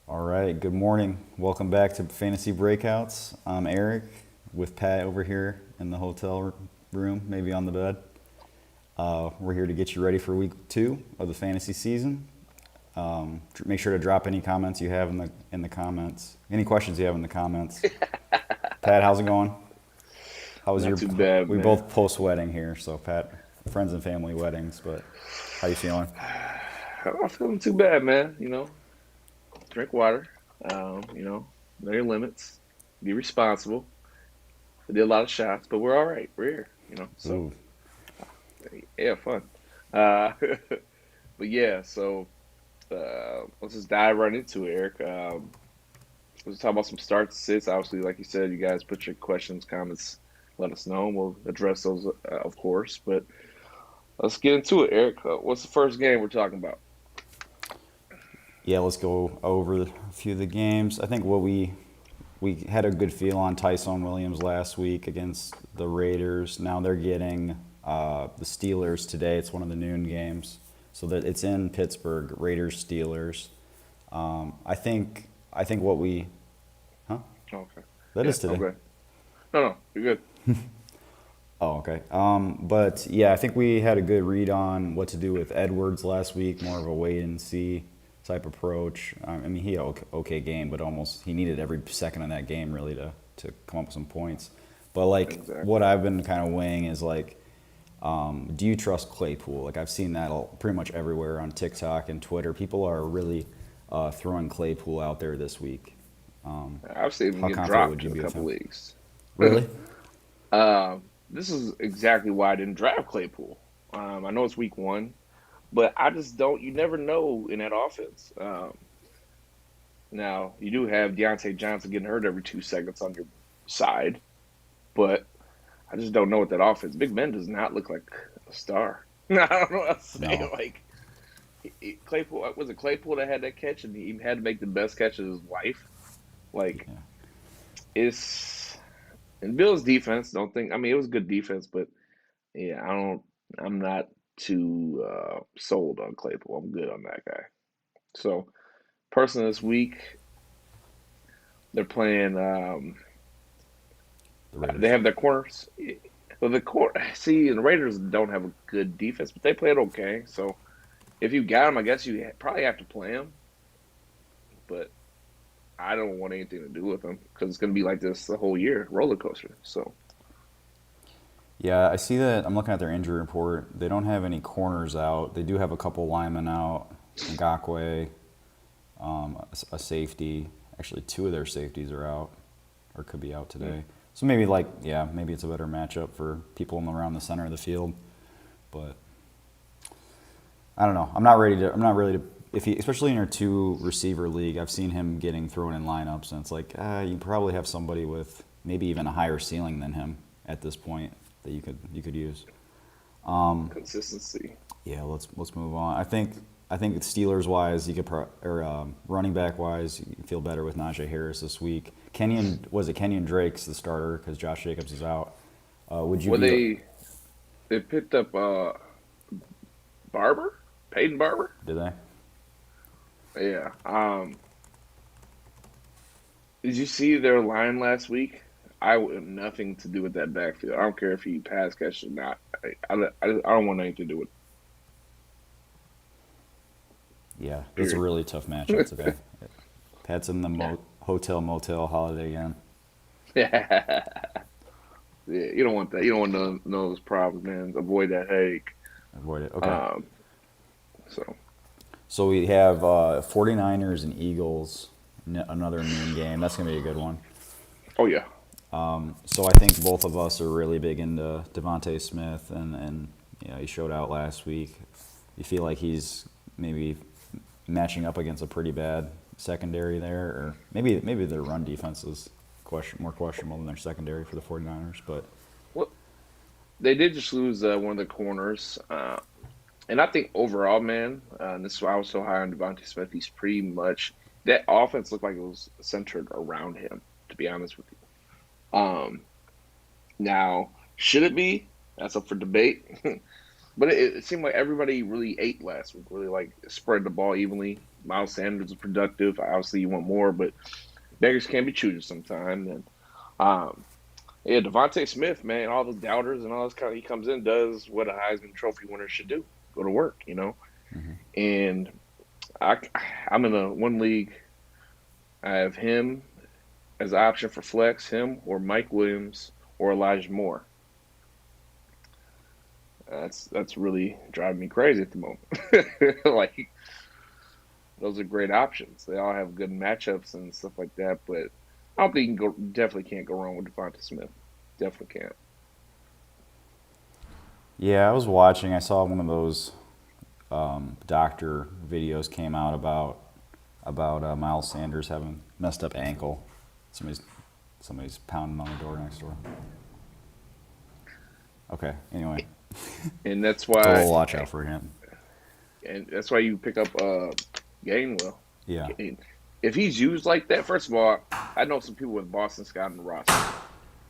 All right, good morning. Welcome back to Fantasy Breakouts. I'm Eric with Pat over here in the hotel room, maybe on the bed. We're here to get you ready for week 2 of the fantasy season. Make sure to drop any comments you have in the comments. Any questions you have in the comments. Pat, how's it going? How was Not your? too bad, We man. both post wedding here, so Pat, friends and family weddings. But how you feeling? I'm not feeling too bad, man. Drink water. Know your limits. Be responsible. We did a lot of shots, but we're all right. We're here. So Ooh, yeah, fun. Uh, but yeah, so let's just dive right into it, Eric. Let's talk about some starts, sits. Obviously, like you said, you guys put your questions, comments, let us know, and we'll address those, of course. But let's get into it, Eric. What's the first game we're talking about? yeah. Let's go over a few of the games. I think what we had a good feel on Tyson Williams last week against the Raiders. Now they're getting the Steelers today. It's one of the noon games, so that it's in Pittsburgh. Raiders Steelers. I think what we, huh? Okay. That Yeah. is today. Okay. No, you're good. Oh, okay. But yeah, I think we had a good read on what to do with Edwards last week. More of a wait and see type approach. I mean, he had okay game, but almost he needed every second of that game really to come up with some points. But like what Exactly. I've been kind of weighing is like, do you trust Claypool? Like I've seen that pretty much everywhere on TikTok and Twitter. People are really throwing Claypool out there this week. I've seen him How get confident would dropped you in a be with couple him? leagues. Really? This is exactly why I didn't draft Claypool. I know it's week 1, but I just don't. You never know in that offense. Now you do have Deontay Johnson getting hurt every 2 seconds on your side, but I just don't know what that offense. Big Ben does not look like a star. I don't know what to say. No. Like Claypool, was it Claypool that had that catch, and he had to make the best catch of his life? Like Yeah. it's and Bill's defense. Don't think. I mean, it was good defense, but yeah, I don't. I'm not too sold on Claypool. I'm good on that guy. So, person this week, they're playing. The They Raiders. have their corners. Well, see, the Raiders don't have a good defense, but they played okay. So, if you got them, I guess you probably have to play them. But I don't want anything to do with them because it's going to be like this the whole year, roller coaster. So, Yeah, I see that. I'm looking at their injury report. They don't have any corners out. They do have a couple linemen out. Ngakwe, a safety. Actually, two of their safeties are out, or could be out mm, today. So maybe maybe it's a better matchup for people around the center of the field. But I don't know. I'm not ready to. I'm not really to. If he, especially in your two receiver league, I've seen him getting thrown in lineups, and it's like you probably have somebody with maybe even a higher ceiling than him at this point that you could use. consistency. Yeah, let's move on. I think Steelers wise, you could running back wise, you feel better with Najee Harris this week. Kenyon Drake's the starter because Josh Jacobs is out. Would you Well, be? they picked up Barber, Peyton Barber. Did they? Yeah. Did you see their line last week? I want nothing to do with that backfield. I don't care if he pass catch or not. I don't want anything to do with Yeah, it, it's a period. really tough matchup today. Pat's in the Yeah. hotel motel holiday again. Yeah, you don't want that. You don't want none of those problems, man. Avoid that headache. Avoid it. Okay. Um, so So we have 49ers and Eagles, another noon game. That's going to be a good one. oh yeah, So I think both of us are really big into Devontae Smith, and he showed out last week. You feel like he's maybe matching up against a pretty bad secondary there, or maybe their run defense is more questionable than their secondary for the 49ers. But well, they did just lose one of the corners, and I think overall, man, and this is why I was so high on Devontae Smith. He's pretty much that offense looked like it was centered around him. To be honest with you, now should it be? That's up for debate. But it seemed like everybody really ate last week, really like spread the ball evenly. Miles Sanders is productive. Obviously, you want more, but beggars can be choosers sometimes. And um, yeah, Devontae Smith, man, all the doubters and all this kind of, he comes in, does what a Heisman Trophy winner should do: go to work, Hmm. And I, I'm in a one league. I have him as an option for flex, him or Mike Williams or Elijah Moore. That's really driving me crazy at the moment. Like those are great options. They all have good matchups and stuff like that. But I don't think you can go. Definitely can't go wrong with Devonta Smith. Definitely can't. Yeah, I was watching. I saw one of those doctor videos came out about Miles Sanders having messed up ankle. Somebody's pounding on the door next door. Okay. Anyway, And that's so why. we'll watch out for him. And that's why you pick up Gainwell. Yeah. If he's used like that, first of all, I know some people with Boston Scott in the roster.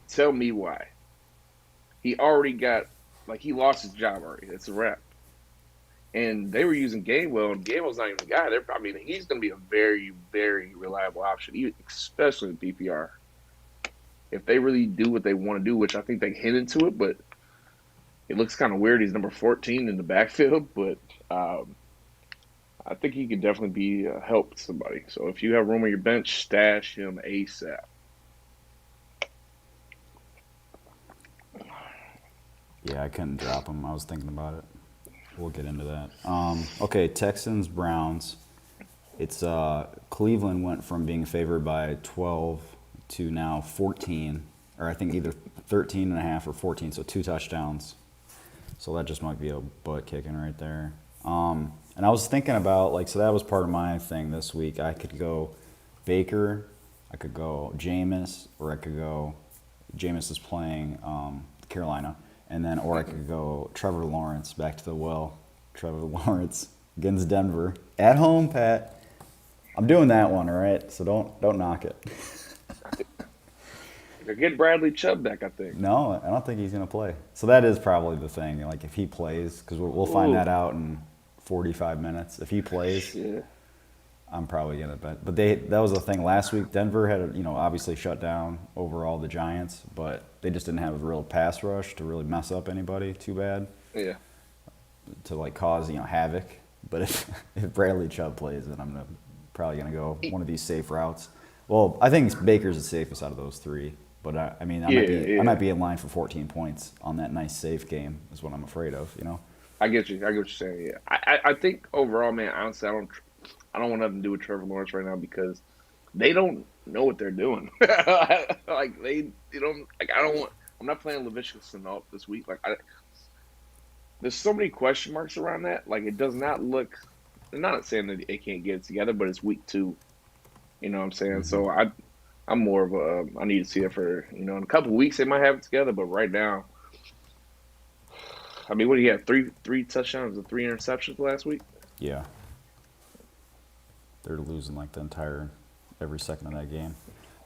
Tell me why. He already got he lost his job already. It's a wrap. And they were using Gainwell, and Gainwell's not even the guy. He's going to be a very, very reliable option, especially in PPR. If they really do what they want to do, which I think they hint into it, but it looks kind of weird. He's number 14 in the backfield, but I think he could definitely be a help to somebody. So if you have room on your bench, stash him ASAP. Yeah, I couldn't drop him. I was thinking about it. We'll get into that. Okay, Texans, Browns. It's Cleveland went from being favored by 12 to now 14, or I think either 13 and a half or 14, so 2 touchdowns. So that just might be a butt kicking right there. And I was thinking about, so that was part of my thing this week. I could go Baker, I could go Jameis, or I could go, Jameis is playing Carolina, or I could go Trevor Lawrence, back to the well. Trevor Lawrence against Denver. At home, Pat. I'm doing that one, all right? So don't knock it. They're getting Bradley Chubb back, I think. No, I don't think he's going to play. So that is probably the thing. If he plays, because we'll find that out in 45 minutes. If he plays, Yeah. I'm probably going to bet. But that was the thing last week. Denver had, obviously shut down overall the Giants, but they just didn't have a real pass rush to really mess up anybody too bad. Yeah. To cause, havoc. But if Bradley Chubb plays, then I'm probably going to go one of these safe routes. Well, I think Baker's the safest out of those three. But I might be in line for 14 points on that nice safe game. Is what I'm afraid of. I get you. I get what you're saying. Yeah. I think overall, man. Honestly, I don't want nothing to do with Trevor Lawrence right now because they don't know what they're doing. I don't want. I'm not playing Laviska Shenault this week. There's so many question marks around that. It does not look. I'm not saying that they can't get it together, but it's week 2. You know what I'm saying? Mm-hmm. So I'm more of a. I need to see it for in a couple of weeks they might have it together, but right now, what do you have? Three touchdowns and 3 interceptions last week. Yeah. They're losing every second of that game.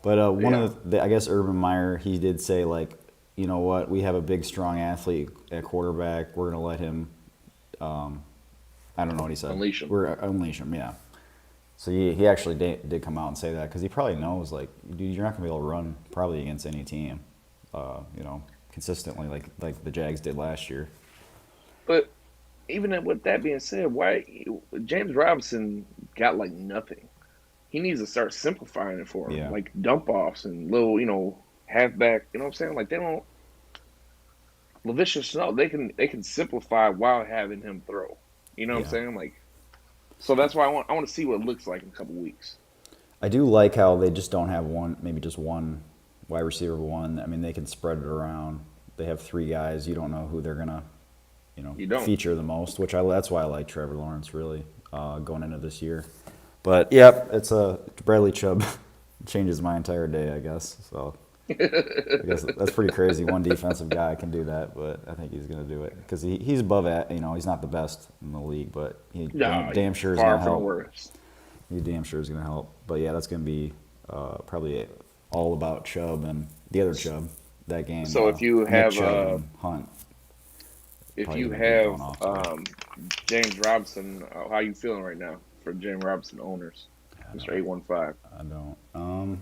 But one of I guess Urban Meyer, he did say you know what, we have a big strong athlete at quarterback. We're gonna let him. I don't know what he said. Unleash him. We're unleash him. Yeah. So he actually did come out and say that because he probably knows dude, you're not gonna be able to run probably against any team, consistently like the Jags did last year. But even with that being said, why James Robinson got nothing? He needs to start simplifying it for him, Yeah. Dump offs and little, halfback. You know what I'm saying? They don't. Laviska Shenault, they can simplify while having him throw. You know what I'm saying? So that's why I want to see what it looks like in a couple weeks. I do like how they just don't have maybe just one wide receiver one. I mean, they can spread it around. They have 3 guys. You don't know who they're gonna, feature the most. That's why I like Trevor Lawrence really going into this year. But it's Bradley Chubb changes my entire day, I guess. So I guess that's pretty crazy. One defensive guy can do that, but I think he's going to do it because he's above it. He's not the best in the league, but he damn sure is going to help. He damn sure is going to help. But that's going to be probably all about Chubb and the other Chubb that game. So if you have Hunt, if you have James Robinson, how are you feeling right now? for James Robinson owners? I Mr. don't. 815. I don't.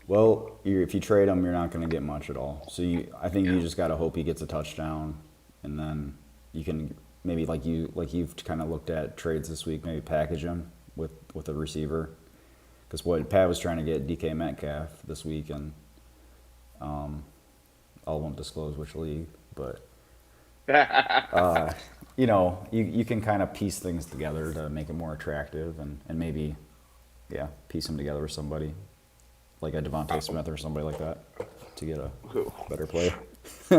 Well, if you trade him, you're not going to get much at all. So I think you Yeah. just got to hope he gets a touchdown, and then you can maybe you've kind of looked at trades this week, maybe package him with a receiver, because what Pat was trying to get DK Metcalf this week, and I won't disclose which league, but you can kind of piece things together to make it more attractive, and maybe piece them together with somebody like a Devontae Smith or somebody like that to get a better player.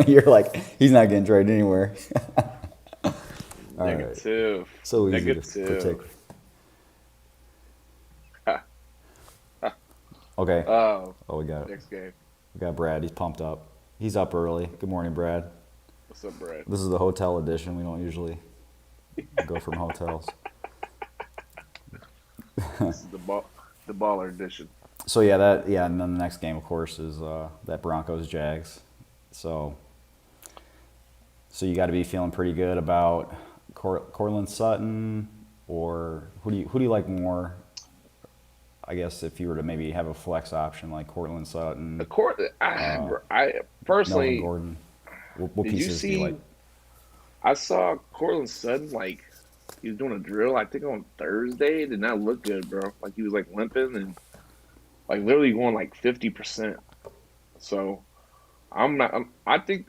You're like, he's not getting traded anywhere. All right. Negative. So easy to Negative. predict. Okay. Oh, Oh, we got next game. Brad. He's pumped up. He's up early. Good morning, Brad. What's up, Brad? This is the hotel edition. We don't usually go from hotels. This is the baller edition. So and then the next game, of course, is that Broncos Jags. So you got to be feeling pretty good about Cortland Sutton, or who do you like more? I guess if you were to maybe have a flex option like Cortland Sutton, I personally, Melvin Gordon, what did you pieces do you see? like? I saw Cortland Sutton he was doing a drill. I think on Thursday. It did not look good, bro. Like he was limping and literally going 50%. So I think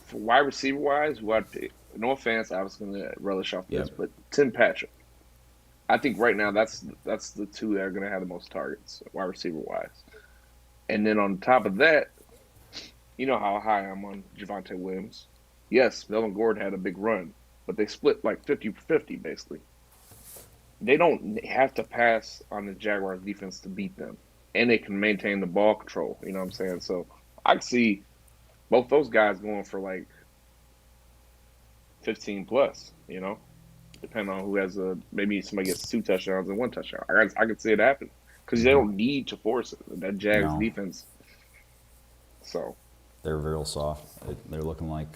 for wide receiver wise, who I'd pick. No offense, I was gonna relish off this, but Tim Patrick. I think right now that's the two that are gonna have the most targets, wide receiver wise. And then on top of that, you know how high I'm on Javonte Williams. Yes, Melvin Gordon had a big run, but they split 50-50 basically. They don't have to pass on the Jaguars defense to beat them, and they can maintain the ball control. You know what I'm saying? So I can see both those guys going for 15 plus. Depending on who has maybe somebody gets 2 touchdowns and 1 touchdown. I could see it happen because they don't need to force it. That Jags defense. So they're real soft. They're looking like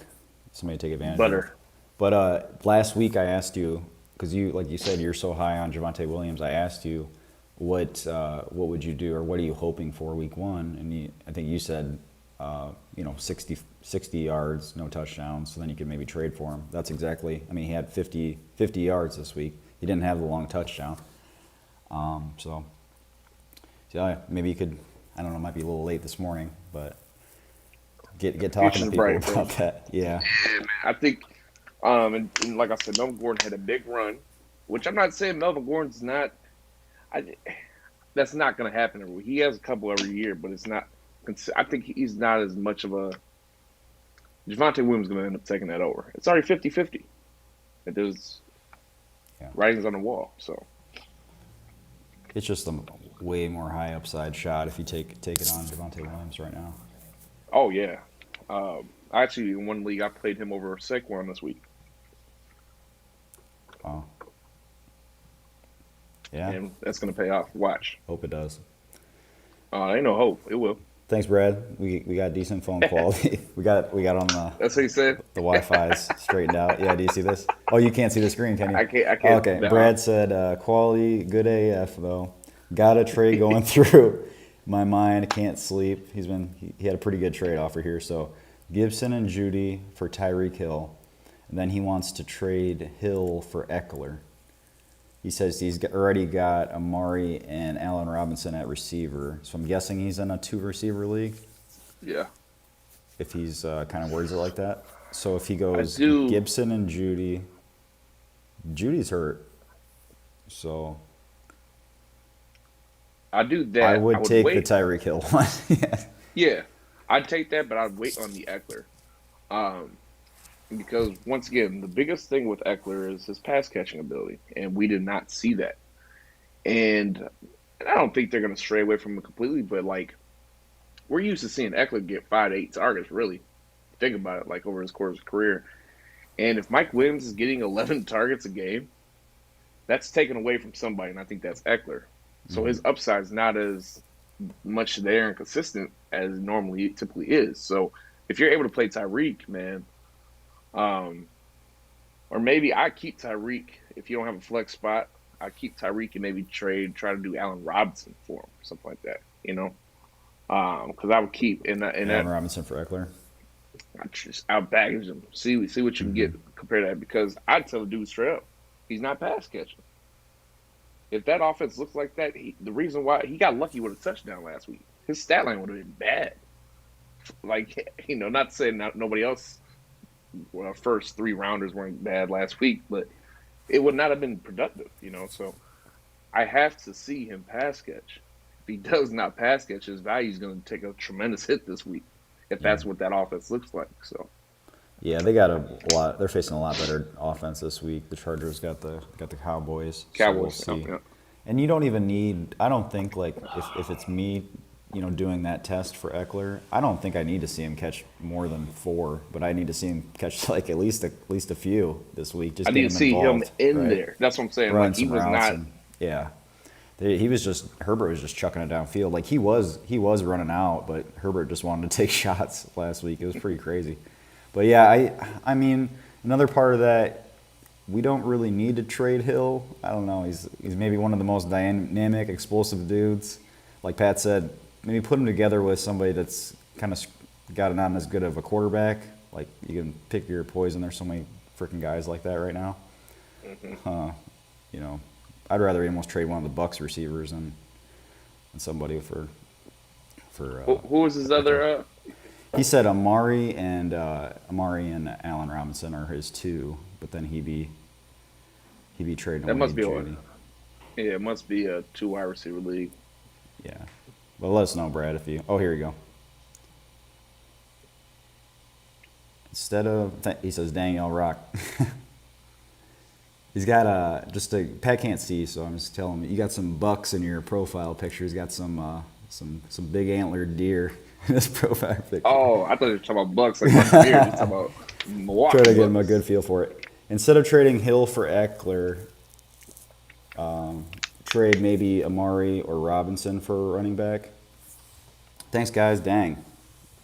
somebody to take advantage butter. of. But last week I asked you, because like you said, you're so high on Javonte Williams. I asked you what would you do, or what are you hoping for week 1? And I think you said 60 yards, no touchdowns, so then you could maybe trade for him. That's exactly. I mean, he had 50 yards this week. He didn't have the long touchdown. So maybe you could. I don't know. It might be a little late this morning, but get talking to people about that. Yeah. Yeah, man. I think, and like I said, Melvin Gordon had a big run, which I'm not saying Melvin Gordon's not. That's not going to happen. He has a couple every year, but it's not. I think he's not as much of a. Javonte Williams is going to end up taking that over. It's already 50-50. There's writings on the wall, so. It's just a way more high upside shot if you take it on Javonte Williams right now. Oh yeah, actually in one league I played him over Saquon this week. Wow. Yeah. And that's gonna pay off. Watch. Hope it does. Ain't no hope. It will. Thanks, Brad. We got decent phone quality. we got on the. That's what he said. The Wi-Fi's straightened out. Yeah. Do you see this? Oh, you can't see the screen, can you? I can't. Okay. No. Brad said quality good AF though. Got a trade going through my mind. Can't sleep. He had a pretty good trade offer here. So Gibson and Judy for Tyreek Hill, and then he wants to trade Hill for Eckler. He says he's already got Amari and Allen Robinson at receiver. So I'm guessing he's in a 2-receiver league. Yeah. If he's kind of words it like that. So if he goes Gibson and Judy, Judy's hurt. So I do that. I would take wait. the Tyreek Hill one. Yeah, I'd take that, but I'd wait on the Eckler. Because once again, the biggest thing with Eckler is his pass catching ability, and we did not see that. And I don't think they're going to stray away from it completely, but we're used to seeing Eckler get 5 to 8 targets. Really, think about it, over his course of career. And if Mike Williams is getting 11 targets a game, that's taken away from somebody, and I think that's Eckler. So his upside is not as much there and consistent as typically is. So if you're able to play Tyreek, man. Or maybe I keep Tyreek if you don't have a flex spot. I keep Tyreek and maybe try to do Allen Robinson for him, something like that. Because I would keep in Allen that Robinson for Eckler. I just out baggage him. See what you can Mm-hmm. get compared to that. Because I'd tell the dude straight up, he's not pass catching. If that offense looks like that, the reason why he got lucky with a touchdown last week, his stat line would have been bad. Like not saying nobody else. Well, first three rounders weren't bad last week, but it would not have been productive. So I have to see him pass catch. If he does not pass catch, his value is going to take a tremendous hit this week. If Yeah. that's what that offense looks like, so. Yeah, they got a lot. They're facing a lot better offense this week. The Chargers got the Cowboys, so we'll Cowboys, see. yeah. And you don't even need. I don't think like if it's me, doing that test for Eckler, I don't think I need to see him catch more than 4, but I need to see him catch like at least a few this week. Just I get need him to see involved, him in right? there. That's what I'm saying. Run Like he some was routes not. and yeah. He was just Herbert was just chucking it downfield. Like he was running out, but Herbert just wanted to take shots last week. It was pretty crazy. But yeah, I mean another part of that, we don't really need to trade Hill. I don't know. He's maybe one of the most dynamic, explosive dudes. Like Pat said, maybe put him together with somebody that's kind of got not as good of a quarterback. Like you can pick your poison. There's so many freaking guys like that right now. Mm-hmm. I'd rather almost trade one of the Bucks receivers than somebody for. Who was his other? He said Amari and Allen Robinson are his 2, but then he'd be trading That away must be Judy. it must be a 2 wide receiver league. Yeah, but let us know, Brad, if you. Oh, here you go. Instead of he says Daniel Rock. He's got Pat can't see, so I'm just telling him you got some bucks in your profile picture. He's got some big antlered deer in his profile picture. Oh, I thought you were talking about Bucks. Like my beard. You're talking about Milwaukee. Try to give him a good feel for it. Instead of trading Hill for Eckler, trade maybe Amari or Robinson for a running back. Thanks, guys. Dang.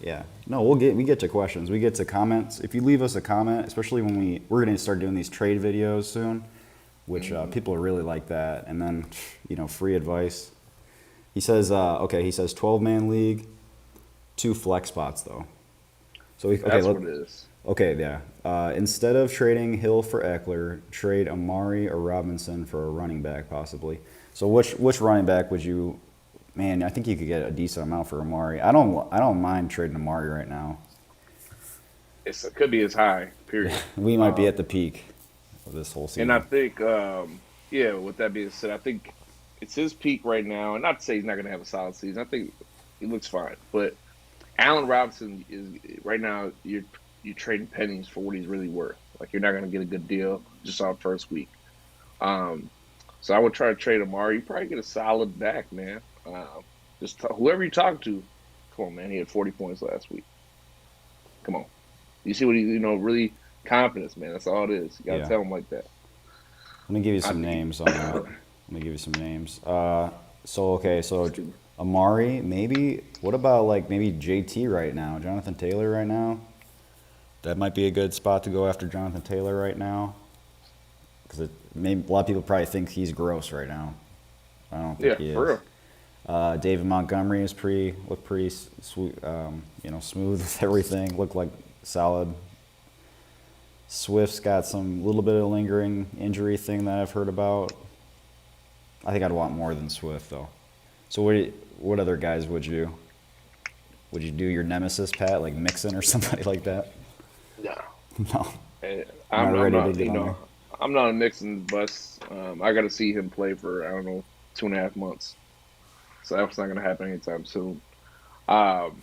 Yeah. No, we get to questions. We get to comments. If you leave us a comment, especially when we're going to start doing these trade videos soon, which people really like that. And then, free advice. He says, 12-man league, 2 flex spots though. So That's what it is. Okay, yeah. Instead of trading Hill for Eckler, trade Amari or Robinson for a running back possibly. So which running back would you? Man, I think you could get a decent amount for Amari. I don't mind trading Amari right now. It could be as high. Period. We might be at the peak of this whole season. And I think, with that being said, I think it's his peak right now. And not to say he's not going to have a solid season. I think he looks fine. But Allen Robinson is right now. You're trading pennies for what he's really worth. Like you're not going to get a good deal just on first week. So I would try to trade Amari. You probably get a solid back, man. Whoever you talk to, come on, man. He had 40 points last week. Come on. You see what he, really confidence, man. That's all it is. You got to tell him like that. Let me give you some names on that. Let me give you some names. So Amari, maybe. What about maybe JT right now? Jonathan Taylor right now? That might be a good spot to go after Jonathan Taylor right now. Because a lot of people probably think he's gross right now. I don't think he is. For real. David Montgomery looked pretty sweet, smooth with everything. Looked like solid. Swift's got some little bit of lingering injury thing that I've heard about. I think I'd want more than Swift though. So what other guys would you do your nemesis, Pat, like Mixon or somebody like that? No. No. I'm not a Mixon bust. I got to see him play for 2.5 months. So that's not going to happen anytime soon. I'm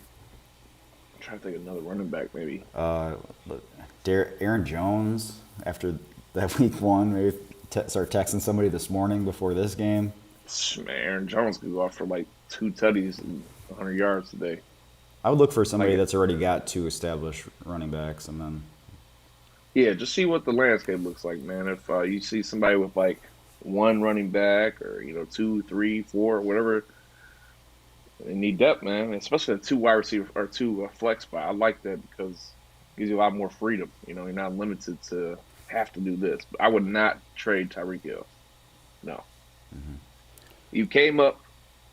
trying to think of another running back, maybe. Aaron Jones, after that week 1, maybe start texting somebody this morning before this game. Man, Aaron Jones could go off for 2 tutties and 100 yards today. I would look for somebody that's already got 2 established running backs, and then. Yeah, just see what the landscape looks like, man. If you see somebody with 1 running back or 2, 3, 4, whatever. They need depth, man, especially a 2 wide receiver or 2 flex spot. I like that because it gives you a lot more freedom. You're not limited to have to do this. But I would not trade Tyreek Hill. No. You came up,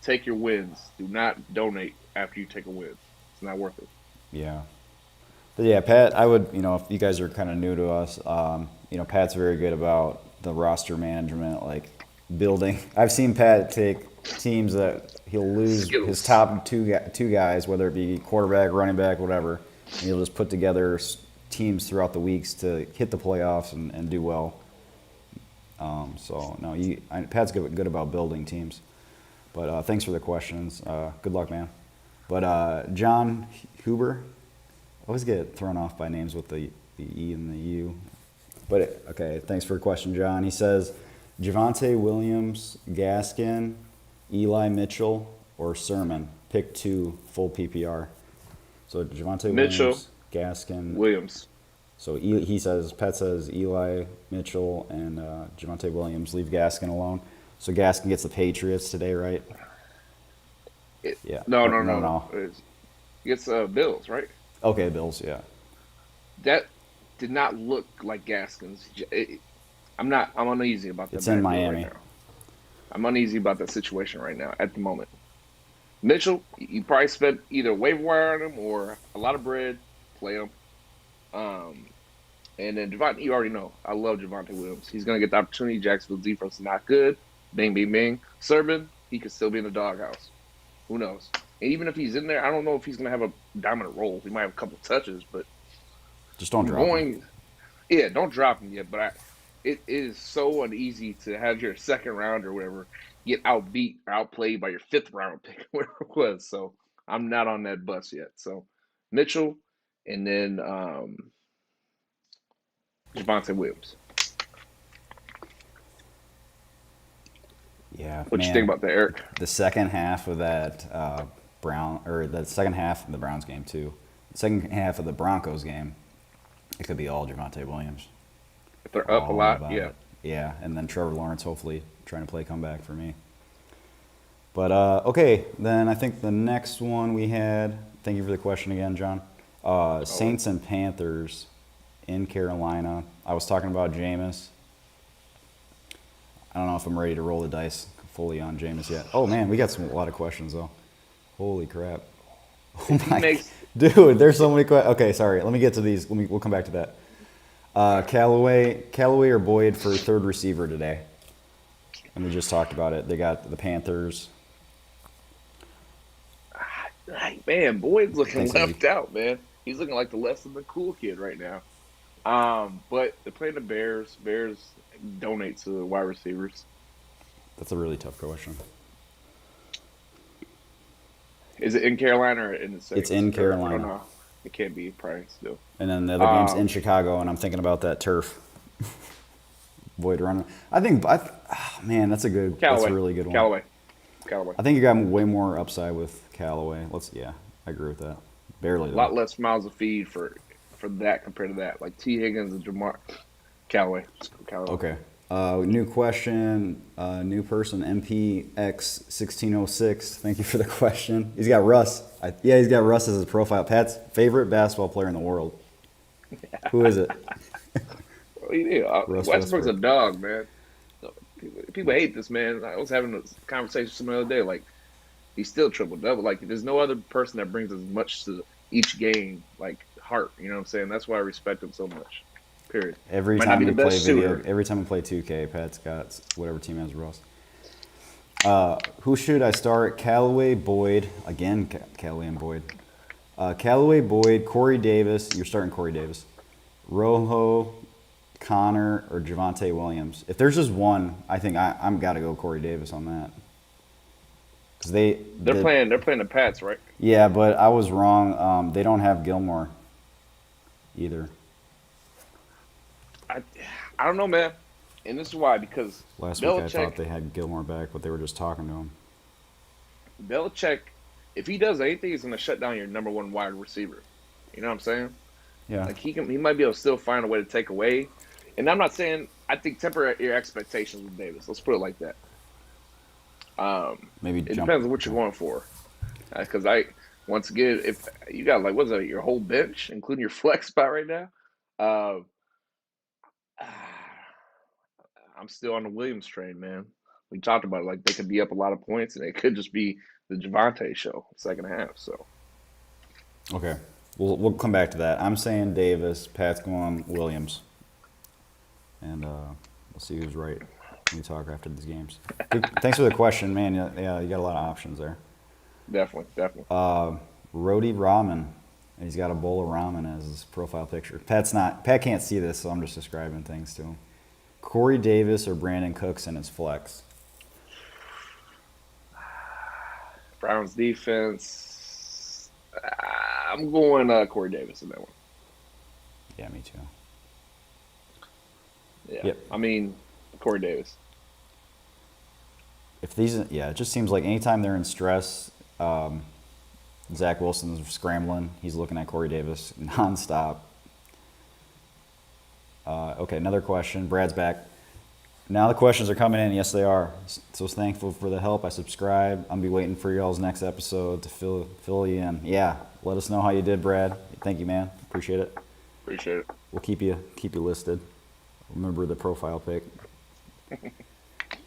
take your wins. Do not donate after you take a win. It's not worth it. Yeah. But yeah, Pat, I would, if you guys are kind of new to us, Pat's very good about the roster management, like building. I've seen Pat take teams that he'll lose his Skittles. top two guys, whether it be quarterback, running back, whatever, and he'll just put together teams throughout the weeks to hit the playoffs and do well. So no, Pat's good about building teams. But thanks for the questions. Good luck, man. But John Huber, I always get thrown off by names with the E and the U. But okay, thanks for the question, John. He says Javonte Williams, Gaskin, Eli Mitchell, or Sermon. Pick two full PPR. So Javonte Mitchell, Williams, Gaskin. Williams. So Pat says Eli Mitchell and Javonte Williams. Leave Gaskin alone. So Gaskin gets the Patriots today, right? Yeah. No. It's Bills, right? Okay, Bills. Yeah. That did not look like Gaskins. I'm uneasy about that. It's in backfield Miami. right now. I'm uneasy about that situation right now at the moment. Mitchell, you probably spent either waiver wire on him or a lot of bread. Play him. And then Javonte, you already know. I love Javonte Williams. He's going to get the opportunity. Jacksonville's defense is not good. Bing, bing, bing. Sermon, he could still be in the doghouse. Who knows? And even if he's in there, I don't know if he's going to have a dominant role. He might have a couple touches, but just don't drop him. Yeah, don't drop him yet. But it is so uneasy to have your second round or whatever get outbeat or outplayed by your fifth round pick, whatever it was. So I'm not on that bus yet. So Mitchell, and then Javonte Williams. Yeah, What you think about that, Eric? The second half of that the second half of the Browns game too. The second half of the Broncos game, it could be all Javonte Williams. If they're up a lot, yeah. Yeah, and then Trevor Lawrence hopefully trying to play comeback for me. But okay, then I think the next one we had. Thank you for the question again, John. Saints and Panthers in Carolina. I was talking about Jameis. I don't know if I'm ready to roll the dice fully on Jameis yet. Oh man, we got a lot of questions though. Holy crap! Oh my, dude, there's so many questions. Okay, sorry. Let me get to these. We'll come back to that. Callaway or Boyd for third receiver today. And we just talked about it. They got the Panthers. Man, Boyd's looking left out, man. He's looking like the less than the cool kid right now. But they're playing the Bears. Bears donate to the wide receivers. That's a really tough question. Is it in Carolina or in the States? It's in Carolina. I don't know. It can't be probably still. And then the other game's in Chicago, and I'm thinking about that turf. Boyd running. Man, that's a really good one. Callaway. I think you got way more upside with Callaway. I agree with that. Barely. A lot less miles of feed for that compared to that. Like T. Higgins and Jamar. Callaway. Okay. New question. New person. MPX1606. Thank you for the question. He's got Russ. He's got Russ as his profile. Pat's favorite basketball player in the world. Who is it? Westbrook's a dog, man. People hate this man. I was having a conversation with someone the other day. Like, he's still triple-double. Like, there's no other person that brings as much to each game, like, heart. You know what I'm saying? That's why I respect him so much. Period. Every time we play 2K, Pat's got whatever team has Russ. Who should I start? Callaway, Boyd. Again, Callaway and Boyd. Callaway, Boyd, Corey Davis. You're starting Corey Davis. Rojo, Connor, or Javonte Williams. If there's just one, I think I'm got to go Corey Davis on that. Because they're playing the Pats, right? Yeah, but I was wrong. They don't have Gilmore either. I don't know, man. And this is why, because last week I thought they had Gilmore back, but they were just talking to him. Belichick, if he does anything, he's going to shut down your number one wide receiver. You know what I'm saying? Yeah. Like he might be able to still find a way to take away. And I'm not saying, I think temper your expectations with Davis. Let's put it like that. Maybe it depends on what you're going for. Because once again, if you got your whole bench, including your flex spot right now, I'm still on the Williams train, man. we talked about it, like they could be up a lot of points, and it could just be the Javante show second half. So Okay. We'll come back to that. I'm saying Davis. Pat's going Williams. And we'll see who's right when we talk after these games. Thanks for the question, man. Yeah, you got a lot of options there. definitely. Rody Ramen. He's got a bowl of ramen as his profile picture. Pat can't see this, so I'm just describing things to him. Corey Davis or Brandon Cooks in his flex. Browns defense. I'm going Corey Davis in that one. Yeah, me too. Yeah. Yep. I mean, Corey Davis. It just seems like anytime they're in stress, Zach Wilson's scrambling. He's looking at Corey Davis nonstop. Okay, another question. Brad's back. Now the questions are coming in. Yes, they are. So thankful for the help. I subscribe. I'll be waiting for y'all's next episode to fill you in. Yeah, let us know how you did, Brad. Thank you, man. Appreciate it. Appreciate it. We'll keep you listed. Remember the profile pic.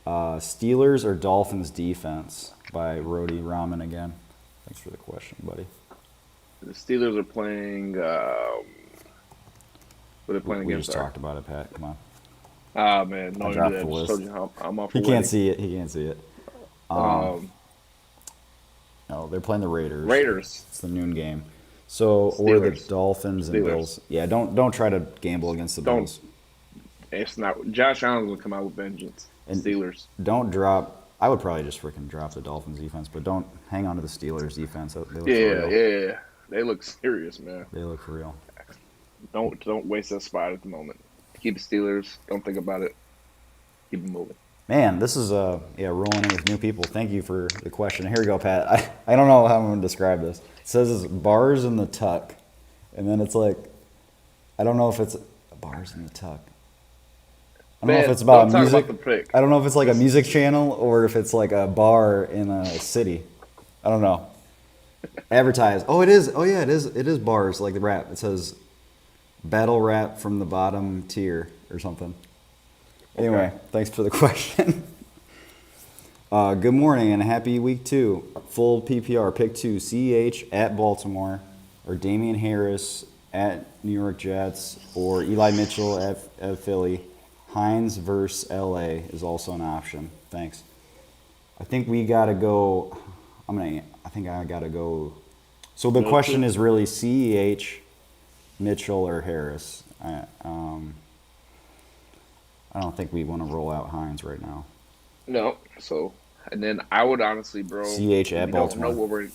Steelers or Dolphins defense by Rody Ramen again. Thanks for the question, buddy. The Steelers are playing. What are they playing We against? just talked about it, Pat. Come on. Ah, man, no, I I dropped just the list. told you how I'm off. He can't see it. He can't see it. Um, No, they're playing the Raiders. Raiders. It's the noon game. So or the Steelers. Dolphins and Steelers. Bills. Yeah, don't try to gamble against the Don't. Bills. It's not. Josh Allen's gonna come out with vengeance. And Steelers. Don't drop. I would probably just freaking drop the Dolphins defense, but don't hang on to the Steelers defense. They look for real. Yeah. They look serious, man. They look for real. Don't waste that spot at the moment. Keep the Steelers. Don't think about it. Keep it moving. Man, this is rolling in with new people. Thank you for the question. Here we go, Pat. I don't know how I'm gonna describe this. It says it's bars in the tuck, and then it's like, I don't know if it's bars in the tuck. I don't know if it's about don't talk music. about the pick. I don't know if it's like a music channel or if it's like a bar in a city. I don't know. Advertise. Oh, it is. Oh, yeah, it is. It is bars like the rap. It says battle rap from the bottom tier or something. Anyway, Okay. thanks for the question. Good morning and happy week 2. Full PPR. Pick 2. CEH at Baltimore or Damian Harris at New York Jets or Eli Mitchell at Philly. Hines versus LA is also an option. Thanks. I think we gotta go. I think I gotta go. So the question is really CEH, Mitchell, or Harris. I don't think we want to roll out Hines right now. No. So, and then I would honestly, bro. CEH at Baltimore.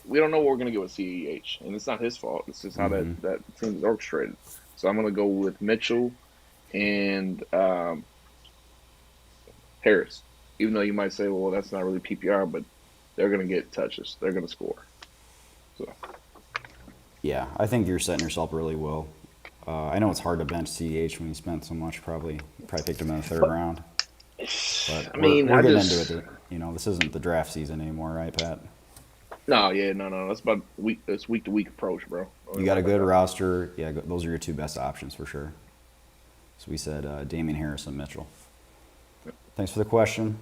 We don't know what we're gonna get with CEH, and it's not his fault. It's just how that team is orchestrated. So I'm gonna go with Mitchell and Harris. Even though you might say, well, that's not really PPR, but they're going to get touches. They're going to score. So Yeah, I think you're setting yourself really well. I know it's hard to bench CEH when you spent so much. Probably picked him in the third round. But we're getting into it. You know, this isn't the draft season anymore, right, Pat? No. That's about week to week approach, bro. You got a good roster. Yeah, those are your two best options for sure. So we said Damian Harris and Mitchell. Thanks for the question.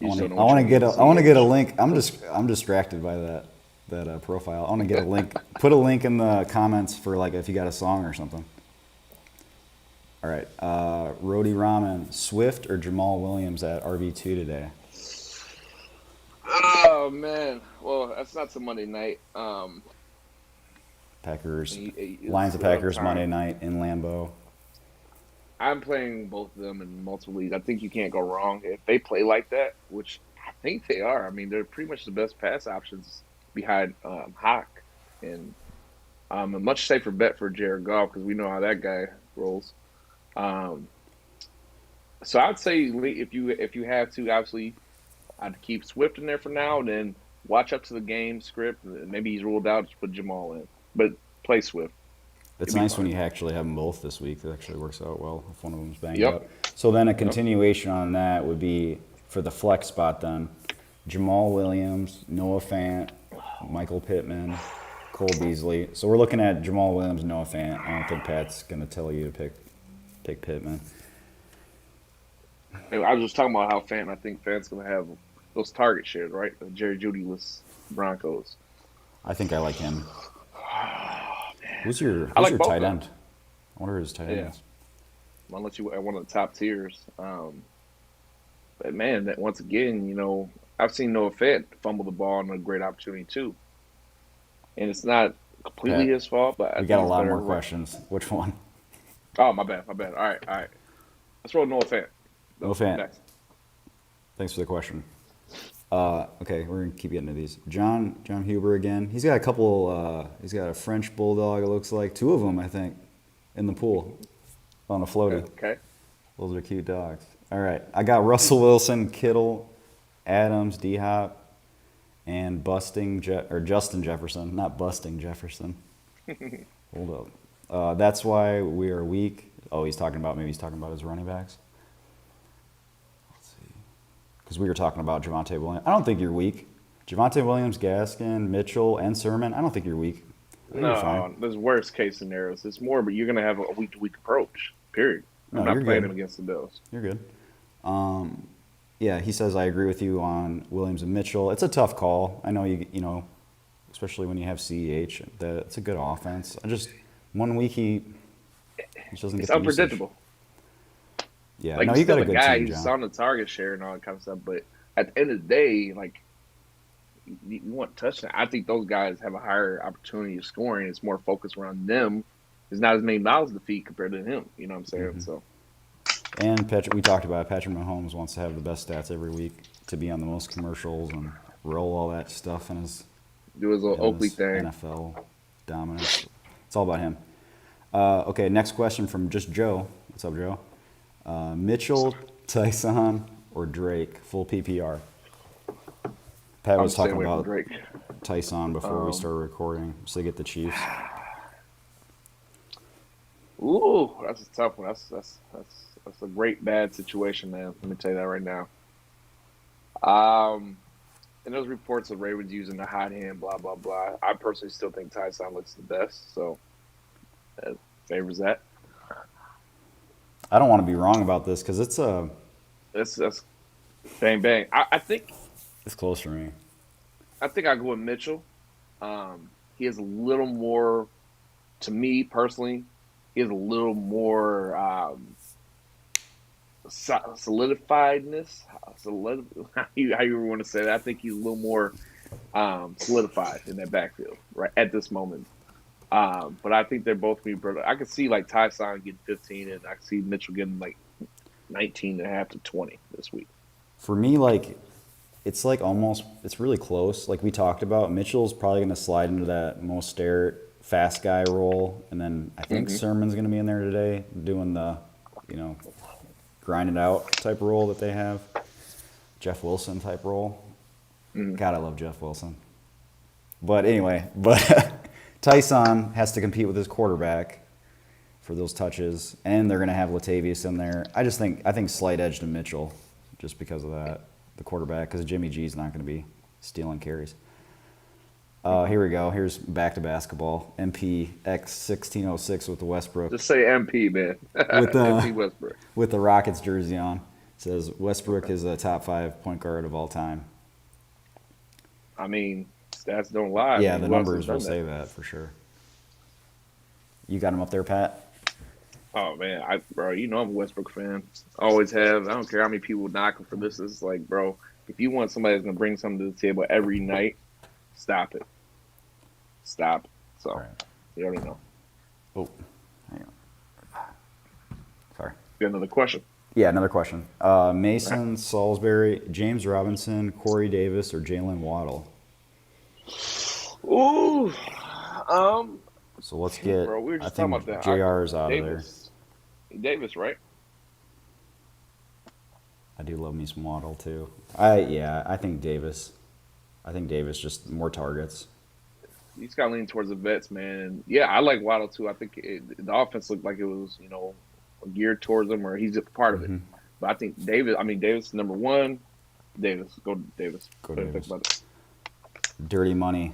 I want to get a link. I'm distracted by that profile. I want to get a link. Put a link in the comments for like if you got a song or something. All right, Rody Ramen, Swift or Jamal Williams at RB2 today? Oh man, well that's not till Monday night. Packers, Lions of Packers Monday night in Lambeau. I'm playing both of them in multiple leagues. I think you can't go wrong if they play like that, which I think they are. I mean, they're pretty much the best pass options behind Hawk, and a much safer bet for Jared Goff because we know how that guy rolls. So I'd say if you have to, obviously, I'd keep Swift in there for now, and then watch up to the game script. Maybe he's ruled out, just put Jamal in, but play Swift. It's nice when you actually have them both this week. It actually works out well if one of them's banged Yep. up. So then a continuation on that would be for the flex spot then. Jamal Williams, Noah Fant, Michael Pittman, Cole Beasley. So we're looking at Jamal Williams, Noah Fant. I don't think Pat's going to tell you to pick Pittman. And I was just talking about how I think Fant's gonna have those target shares, right? The Jerry Jeudy-less Broncos. I think I like him. Who's I your like both tight of them. end? I wonder who his tight end Yeah, is. unless you at one of the top tiers. But man, that once again, I've seen Noah Fant fumble the ball and a great opportunity too, and it's not completely Pat, his fault, but I we got think a it's lot better. more questions. Which one? Oh, my bad, my bad. All right, all right. Let's roll Noah Fant. No Though fan. next. Thanks for the question. Okay, we're gonna keep getting to these. John Huber again. He's got a couple. He's got a French bulldog. It looks like two of them, I think, in the pool on a floaty. Okay. Those are cute dogs. All right, I got Russell Wilson, Kittle, Adams, D Hop, and Justin Jefferson, not busting Jefferson. Hold up. That's why we are weak. Oh, he's talking about his running backs. Let's see. Because we were talking about Javonte Williams. I don't think you're weak. Javonte Williams, Gaskin, Mitchell, and Sermon. I don't think you're weak. I think you're fine. No, there's worst case scenarios. It's more, but you're gonna have a week to week approach. Period. I'm No, you're not playing good. him against the Bills. You're good. Yeah, he says I agree with you on Williams and Mitchell. It's a tough call. I know you know, especially when you have CEH. That it's a good offense. I just 1 week he just doesn't It's get the usage. unpredictable. Yeah, Like no, he's you got still a a good guy. team, He's John. on the target share and all that kind of stuff. But at the end of the day, like you want touchdown. I think those guys have a higher opportunity of scoring. It's more focused around them. There's not as many mouths to feed compared to him. You know what I'm saying? So And Patrick, we talked about it. Patrick Mahomes wants to have the best stats every week to be on the most commercials and roll all that stuff do his little in Oakley his thing. NFL dominance. It's all about him. Okay, next question from just Joe. What's up, Joe? Mitchell, Tyson, or Drake, full PPR? Pat I'm was staying talking away from about Drake. Tyson before we started recording, so they get the Chiefs. Ooh, that's a tough one. That's a great bad situation, man. Let me tell you that right now. And those reports of Ravens using the hot hand, blah blah blah. I personally still think Tyson looks the best, so that favors that. I don't want to be wrong about this because That's bang bang. it's close for me. I think I go with Mitchell. He has a little more, to me personally, he has a little more solidifiedness. How you want to say that? I think he's a little more solidified in that backfield right at this moment. But I think they're both going to be. I could see like Tyson getting 15, and I could see Mitchell getting like 19 and a half to 20 this week. For me, like it's like almost it's really close. Like we talked about, Mitchell's probably going to slide into that Mostert fast guy role, and then I think Sermon's going to be in there today doing the, grind it out type role that they have. Jeff Wilson type role. God, I love Jeff Wilson. But anyway, Tyson has to compete with his quarterback for those touches, and they're going to have Latavius in there. I think slight edge to Mitchell just because of that, the quarterback, because Jimmy G's not going to be stealing carries. Here we go. Here's back to basketball. MP X 1606 with the Westbrook. Just say MP, man. With the MP Westbrook. with the Rockets jersey on. It says Westbrook is a top 5 point guard of all time. I mean, stats don't lie. Yeah, I mean, the who else has numbers will done say that for sure. You got him up there, Pat? Oh man, bro, I'm a Westbrook fan. Always have. I don't care how many people knock him for this. It's like, bro, if you want somebody that's gonna bring something to the table every night, stop it. Stop. So Right. you already know. Oh, hang on. Sorry. Got another question. Yeah, another question. Mason, Salisbury, James Robinson, Corey Davis, or Jalen Waddle? Ooh, So let's get. bro, we were I just talking think about that. JR is out of there. Davis, right? I do love me some Waddle too. I think Davis. I think Davis just more targets. He's got to lean towards the vets, man. And yeah, I like Waddle too. I think the offense looked like it was, geared towards him, or he's a part of it. But I think Davis is number one. Go Davis. Go What do you Davis. think about it? Dirty Money.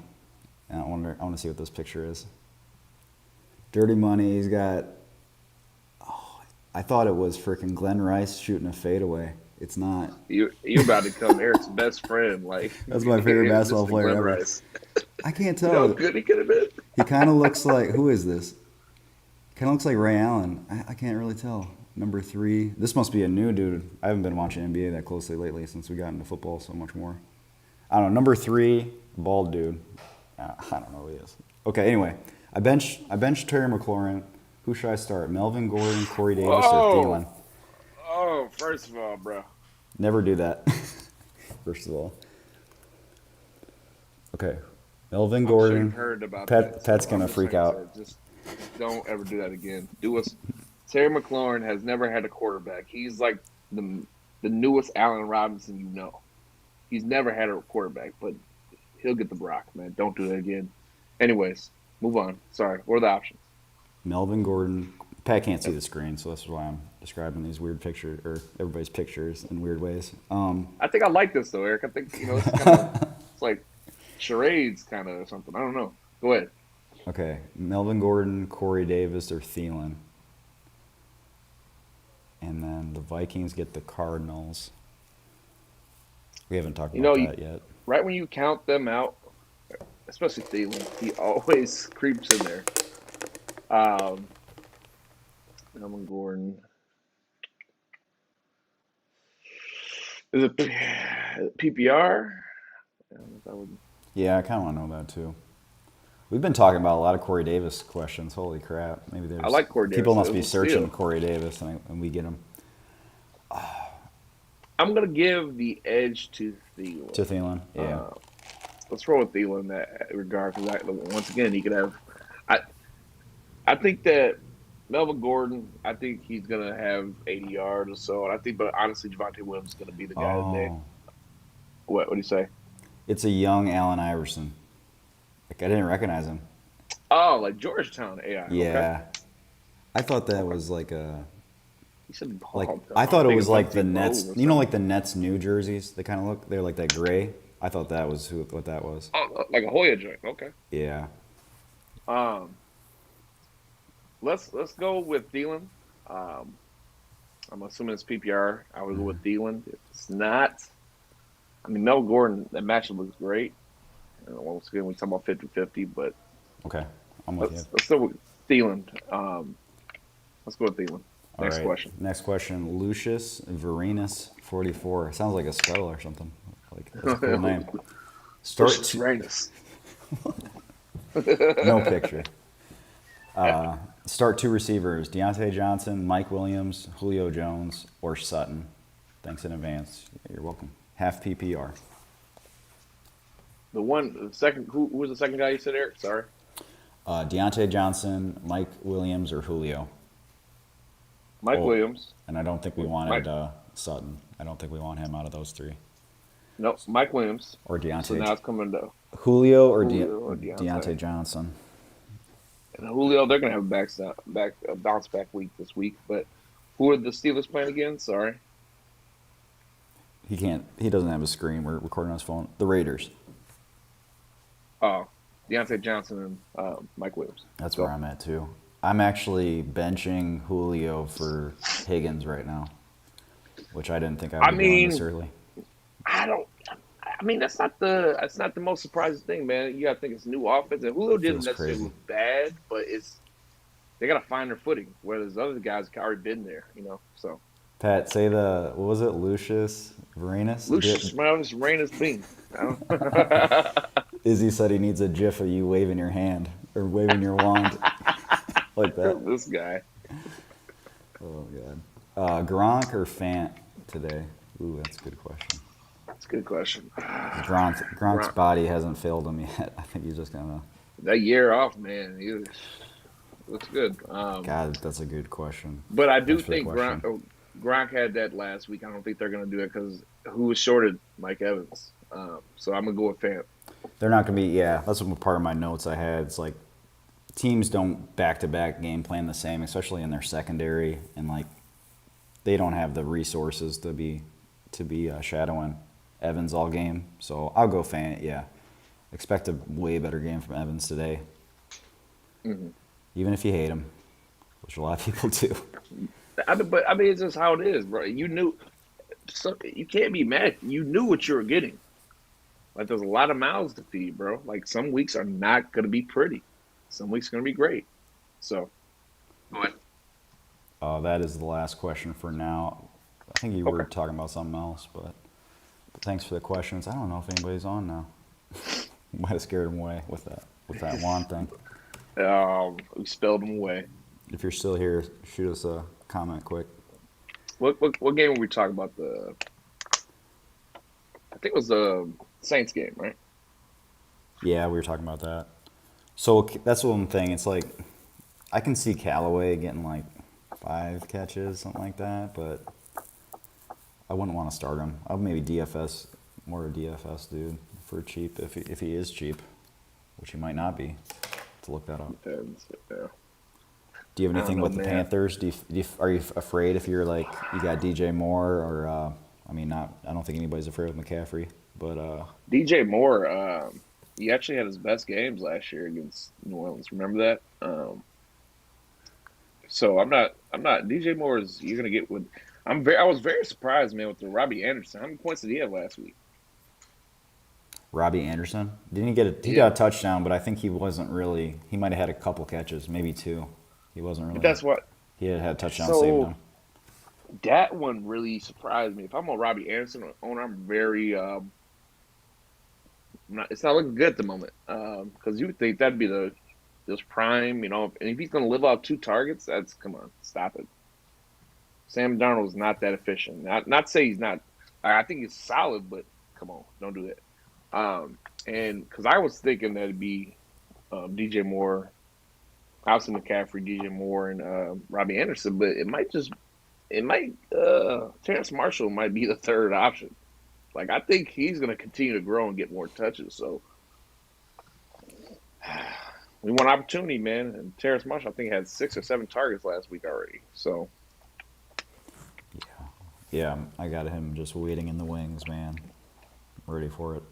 I want to see what this picture is. Dirty Money. He's got. Oh, I thought it was freaking Glenn Rice shooting a fadeaway. It's not. You about to become Eric's best friend, like That's my favorite basketball Mr. player Glenn ever. Rice. I can't You know how tell. good he could have been. He kind of looks like, who is this? Kind of looks like Ray Allen. I can't really tell. Number 3. This must be a new dude. I haven't been watching NBA that closely lately since we got into football so much more. I don't know. Number 3, bald dude. I don't know who he is. Okay, anyway. I benched Terry McLaurin. Who should I start? Melvin Gordon, Corey Davis, or Thielen? Oh, first of all, bro. Never do that. First of all. Okay. Melvin I'm sure Gordon. you've heard about that. Pat's so going to I'm just freak gonna out. say, just don't ever do that again. Terry McLaurin has never had a quarterback. He's like the newest Allen Robinson you know. He's never had a quarterback, but he'll get the Brock, man. Don't do that again. Anyways, move on. Sorry. What are the options? Melvin Gordon. Pat can't see the screen, so that's why I'm describing these weird pictures, or everybody's pictures in weird ways. I think I like this, though, Eric. I think, it's kind of, it's like charades kind of or something. I don't know. Go ahead. Okay. Melvin Gordon, Corey Davis, or Thielen. And then the Vikings get the Cardinals. We haven't talked about that yet. Right when you count them out, especially Thielen, he always creeps in there. Melvin Gordon. Is it PPR? Yeah, I kind of want to know that too. We've been talking about a lot of Corey Davis questions. Holy crap! Maybe there's I like Corey Davis. people must be It was a searching steal. Corey Davis, and we get him I'm gonna give the edge to Thielen. to Thielen. Yeah, Let's roll with Thielen in that regard because once again he could have. I think that Melvin Gordon. I think he's gonna have 80 yards or so. And I think, but honestly, Javonte Williams is gonna be the guy today. What do you say? It's a young Allen Iverson. Like I didn't recognize him. Oh, like Georgetown AI. Yeah, Okay. I thought that was like a. He said Like ball. I thought it was like Thinking the Bugsy Nets. Rose or You know, like the Nets new jerseys. They kind of look. They're like that gray. I thought that was what that was. Oh, like a Hoya joint. Okay. Yeah. Let's go with Thielen. I'm assuming it's PPR. I would go with Thielen. If it's not, I mean, Mel Gordon, that matchup looks great. And once again, we talk about 50-50, but Okay, I'm with you. let's go with Thielen. Let's go with Thielen. All Next right. question. Next question. Lucius Varenus 44. Sounds like a spell or something. Like that's a cool name. Versus Rainus. No picture. Start 2 receivers: Deontay Johnson, Mike Williams, Julio Jones, or Sutton. Thanks in advance. You're welcome. Half PPR. The second, who was the second guy you said, Eric? Sorry. Deontay Johnson, Mike Williams, or Julio. Mike Williams. And I don't think we wanted Sutton. I don't think we want him out of those 3. No, Mike Williams. Or Deontay. So now it's coming to Julio or Deontay. Deontay Johnson. And Julio, they're going to have a bounce back week this week. But who are the Steelers playing again? Sorry. He can't. He doesn't have a screen. We're recording on his phone. The Raiders. Oh, Deontay Johnson and Mike Williams. That's where I'm at too. I'm actually benching Julio for Higgins right now, which I didn't think I would be doing this early. I mean, that's not the most surprising thing, man. You got to think it's a new offense, and Julio didn't necessarily look bad, but they got to find their footing. Whereas other guys have already been there, So Pat, say what was it? Lucius Varenus. Lucius Varenus Bean. Izzy said he needs a GIF of you waving your hand or waving your wand like that. This guy. Oh god. Gronk or Fant today? Ooh, that's a good question. That's a good question. Gronk's body hasn't failed him yet. I think he's just gonna. That year off, man, he looks good. God, that's a good question. But I do think Gronk had that last week. I don't think they're going to do it because who was shorted? Mike Evans. So I'm going to go with Fant. They're not going to be, yeah, that's part of my notes I had. It's like teams don't back-to-back game plan the same, especially in their secondary. And, like, they don't have the resources to be shadowing Evans all game. So I'll go Fant, yeah. Expect a way better game from Evans today. Mm-hmm. Even if you hate him, which a lot of people do. I mean, it's just how it is, bro. You knew, so you can't be mad. You knew what you were getting. Like there's a lot of mouths to feed, bro. Like some weeks are not gonna be pretty. Some weeks are gonna be great. So, but That is the last question for now. I think you were okay. talking about something else, but thanks for the questions. I don't know if anybody's on now. Might have scared him away with that wand thing. We spelled them away. If you're still here, shoot us a comment quick. What game were we talking about? I think it was the Saints game, right? Yeah, we were talking about that. So that's one thing. It's like I can see Callaway getting like 5 catches, something like that, but I wouldn't want to start him. I would maybe DFS, more a DFS dude for cheap if he is cheap, which he might not be. To look that up. Depends. Yeah. Do you have I don't anything know, with the man. Panthers? Are you afraid if you're like you got DJ Moore or I mean not? I don't think anybody's afraid of McCaffrey, but DJ Moore, he actually had his best games last year against New Orleans. Remember that? So I'm not. DJ Moore is you're gonna get with. I was very surprised, man, with the Robbie Anderson. How many points did he have last week? Robbie Anderson didn't he get a he Yeah, got a touchdown, but I think he wasn't really. He might have had a couple catches, maybe 2. He wasn't but really. that's what. He had a touchdown saved So him. that one really surprised me. If I'm a Robbie Anderson owner, I'm very not. It's not looking good at the moment. Because you would think that'd be the this prime, and if he's gonna live off 2 targets, that's come on, stop it. Sam Darnold's not that efficient. Not to say he's not. I think he's solid, but come on, don't do that. And because I was thinking that it'd be DJ Moore, obviously McCaffrey, DJ Moore, and Robbie Anderson, but Terrence Marshall might be the third option. Like I think he's going to continue to grow and get more touches. So we want opportunity, man. And Terrence Marshall, I think, had 6 or 7 targets last week already. So Yeah, I got him just waiting in the wings, man. Ready for it.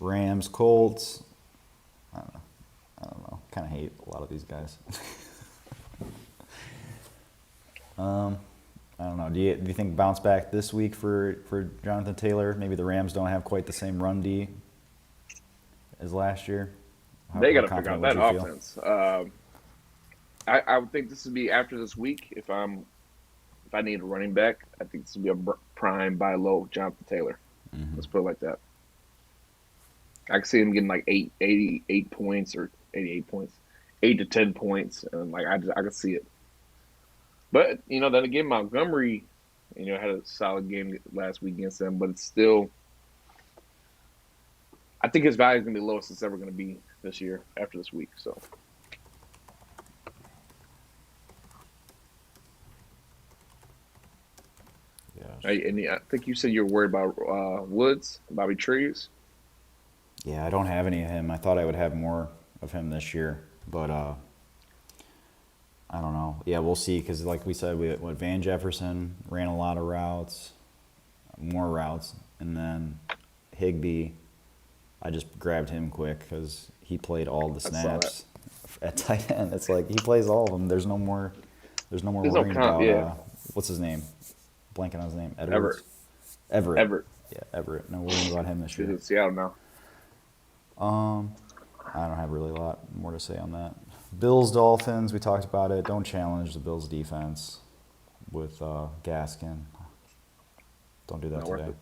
Rams, Colts. I don't know. Kind of hate a lot of these guys. I don't know. Do you think bounce back this week for Jonathan Taylor? Maybe the Rams don't have quite the same run D as last year. they got How to figure out confident would that you feel? offense. I would think this would be after this week. If I need a running back, I think this would be a prime buy low Jonathan Taylor. Let's put it like that. I can see him getting like 88 points or 88 points, 8 to 10 points, and like I can see it. But then again, Montgomery, had a solid game last week against them, but it's still. I think his value is gonna be the lowest it's ever gonna be this year after this week. So Yeah. I think you said you were worried about Woods, Bobby Trees. Yeah, I don't have any of him. I thought I would have more of him this year, but I don't know. Yeah, we'll see. Because like we said, Van Jefferson ran a lot of routes, more routes, and then Higbee. I just grabbed him quick because he played all the I saw that. snaps at tight end. It's like he plays all of them. There's no more. There's no more There's no worrying count. about Yeah, what's his name. Blanking on his name. Everett. Edwards. Everett. Everett. Yeah, Everett. No worrying about him this He's year. in Seattle now. I don't have really a lot more to say on that. Bills, Dolphins, we talked about it. Don't challenge the Bills defense with Gaskin. Don't do that Not worth today. it.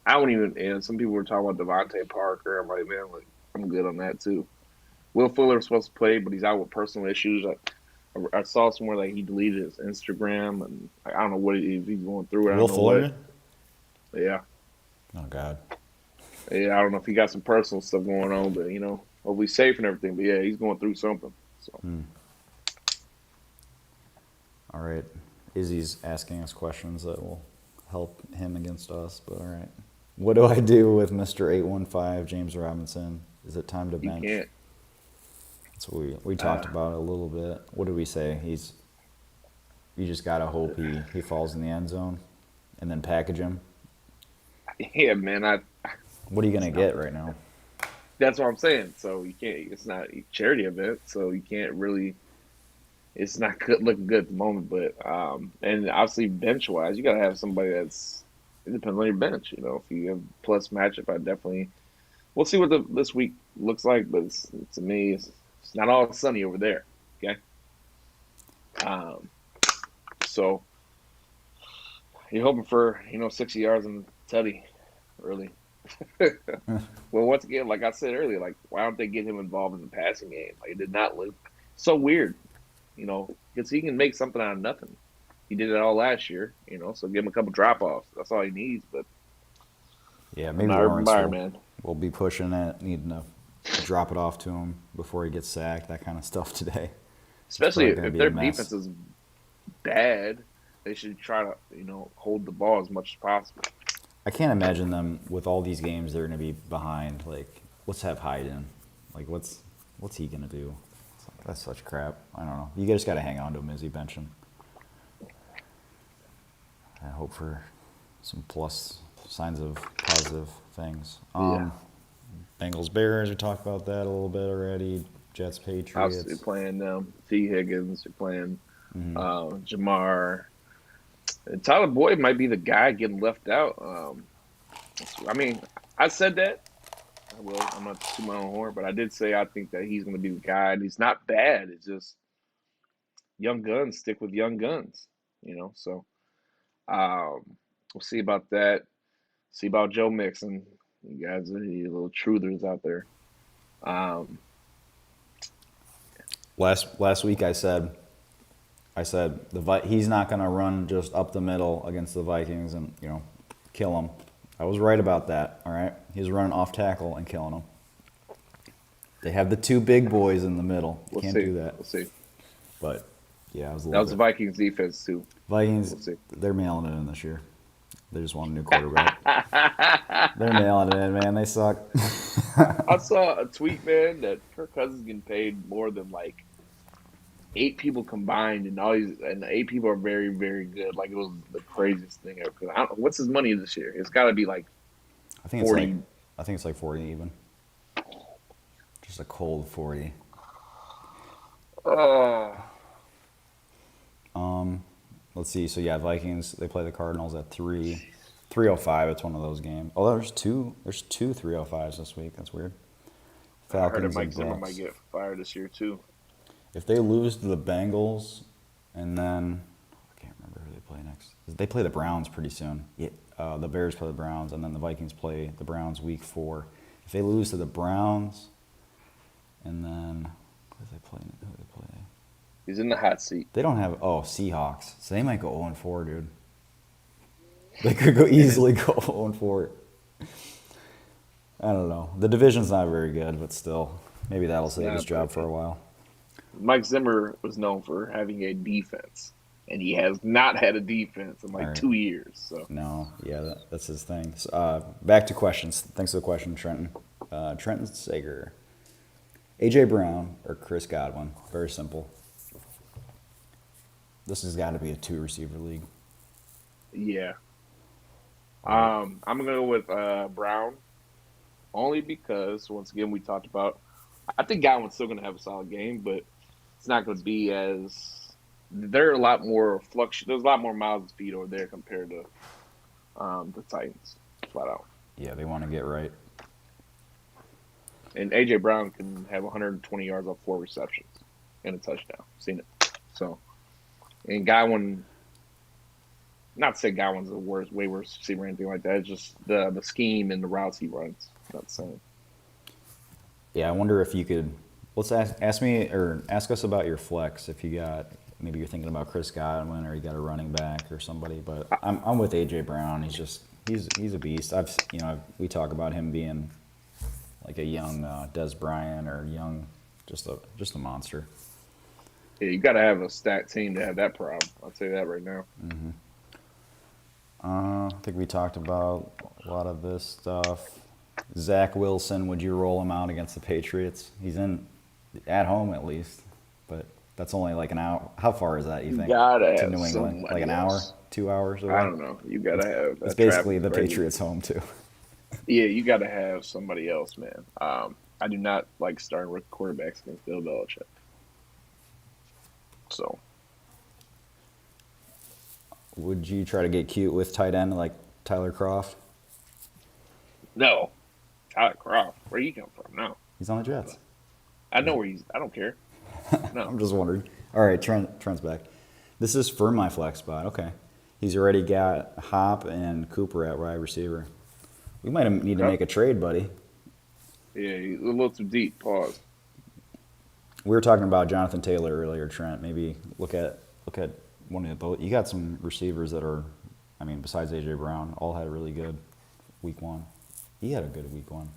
I don't even. And some people were talking about Devontae Parker. I'm like, man, like I'm good on that too. Will Fuller was supposed to play, but he's out with personal issues. I saw somewhere like he deleted his Instagram, and I don't know if he's going through it. I Will don't know Fuller? what. Yeah, Oh, God. yeah. I don't know if he got some personal stuff going on, but hopefully he's safe and everything. But yeah, he's going through something. So All right. Izzy's asking us questions that will help him against us, but all right. What do I do with Mr. 815, James Robinson? Is it time to you bench? can't. That's what we talked about a little bit. What did we say? You just got to hope he falls in the end zone and then package him. Yeah, man. What are you going to get right now? That's what I'm saying. So you can't. It's not a charity event, so you can't really. it's not good looking good at the moment. But and obviously bench wise, you gotta have somebody that's it depends on your bench. You know, if you have plus matchup, I definitely we'll see what this week looks like. But to me, it's not all sunny over there. Okay, um, so you're hoping for 60 yards in the tutty early. Well, once again, like I said earlier, like why don't they get him involved in the passing game? Like it did not look so weird, because he can make something out of nothing. He did it all last year, so give him a couple drop offs. That's all he needs. But Yeah, I'm maybe not Urban Lawrence Meyer, will man. will be pushing it, needing to drop it off to him before he gets sacked, that kind of stuff today. It's Especially probably going to if be a their mess. defense is bad, they should try to, hold the ball as much as possible. I can't imagine them with all these games they're going to be behind. Like, let's have Hyde in. Like, what's he going to do? That's such crap. I don't know. You just got to hang on to him as he bench him. I hope for some plus signs of positive things. Yeah. Bengals Bears, we talked about that a little bit already. Jets Obviously, Patriots. playing T. Higgins, you're playing Mm-hmm. Jamar. And Tyler Boyd might be the guy getting left out. I mean, I said that. I will. I'm not to my own horn, but I did say I think that he's going to be the guy. And he's not bad. It's just young guns stick with young guns. So we'll see about that. See about Joe Mixon. You guys are you little truthers out there. Um, Last week I said he's not going to run just up the middle against the Vikings and kill them. I was right about that. All right, he's running off tackle and killing them. They have the two big boys in the middle. You we'll can't see. do that. We'll see. But yeah, I was a That little was the bit. Vikings defense too. Vikings, We'll see. they're mailing it in this year. They just want a new quarterback. They're mailing it in, man. They suck. I saw a tweet, man, that Kirk Cousins getting paid more than like 8 people combined, and and the 8 people are very, very good. Like it was the craziest thing ever. 'Cause I don't, what's his money this year? It's got to be like I think it's like 40. I think it's like 40 even. Just a cold 40. Uh, Let's see. So yeah, Vikings. They play the Cardinals at 3:05. It's one of those games. Oh, There's two 3:05s this week. That's weird. I heard that Falcons Mike and Zimmer might Bucks. get fired this year too. If they lose to the Bengals, and then I can't remember who they play next. They play the Browns pretty soon. Yeah, the Bears play the Browns, and then the Vikings play the Browns week 4. If they lose to the Browns, and then who do they play? He's in the hot seat. They don't have Seahawks, so they might go 0-4, dude. They could go easily go 0-4. I don't know. The division's not very good, but still, maybe that'll save his Not job very for a good. while. Mike Zimmer was known for having a defense, and he has not had a defense in All like right. 2 years. So No, yeah, that's his thing. So, back to questions. Thanks for the question, Trenton. Trenton Sager. A.J. Brown or Chris Godwin? Very simple. This has got to be a 2-receiver league. yeah, Right? I'm gonna go with Brown only because once again we talked about. I think Godwin's still gonna have a solid game, but it's not gonna be as. There are a lot more There's a lot more mouths to feed over there compared to the Titans, flat out. Yeah, they want to get right. And AJ Brown can have 120 yards off 4 receptions and a touchdown. Seen it. So, and Godwin, not to say Godwin's the worst, way worse receiver or anything like that. It's just the scheme and the routes he runs. Not the same. Yeah, I wonder if you could. Let's ask us about your flex. If you got maybe you're thinking about Chris Godwin or you got a running back or somebody. But I'm with AJ Brown. He's a beast. We talk about him being like a young Des Bryant or young just a monster. Yeah, you got to have a stacked team to have that problem. I'll tell you that right now. I think we talked about a lot of this stuff. Zach Wilson, would you roll him out against the Patriots? He's in at home at least, but that's only like an hour. How far is that, you You think, gotta to have New England? Like somebody an hour, else. 2 hours I away? don't know. You gotta have It's that traffic basically is the crazy. Patriots' home too. Yeah, you gotta have somebody else, man. I do not like starting with quarterbacks against Bill Belichick. So Would you try to get cute with tight end like Tyler Croft? no, Tyler Croft. Where you come from? No, He's on the Jets. I know where he's. I don't care. No. I'm just wondering. All right, Trent's back. This is for my flex spot. Okay. He's already got Hop and Cooper at wide receiver. We might need to make a trade, buddy. Yeah, he's a little too deep. Pause. We were talking about Jonathan Taylor earlier, Trent. Maybe look at one of the both. You got some receivers that are, I mean, besides AJ Brown, all had a really good week one. He had a good week one.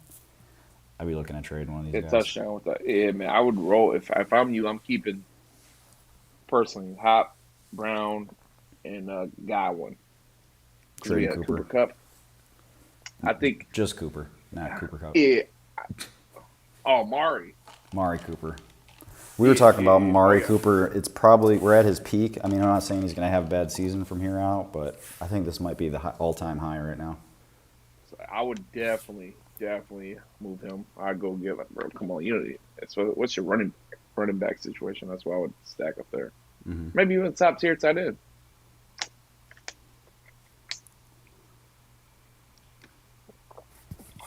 I'd be looking at trading one of these Hit guys. touchdown with that. Yeah, man. I would roll if I'm you. I'm keeping personally Brown, and Godwin. Trade Cooper. Cooper Cup. I think Just Cooper, not Cooper Cup. yeah. Oh, Mari. Mari Cooper. We were talking about Mari Cooper. It's probably, we're at his peak. I mean, I'm not saying he's going to have a bad season from here out, but I think this might be the all-time high right now. So I would definitely move him. I'd go get like, bro, come on. You know, what's your running back situation? That's why I would stack up there. Mm-hmm. Maybe even top tier tight end.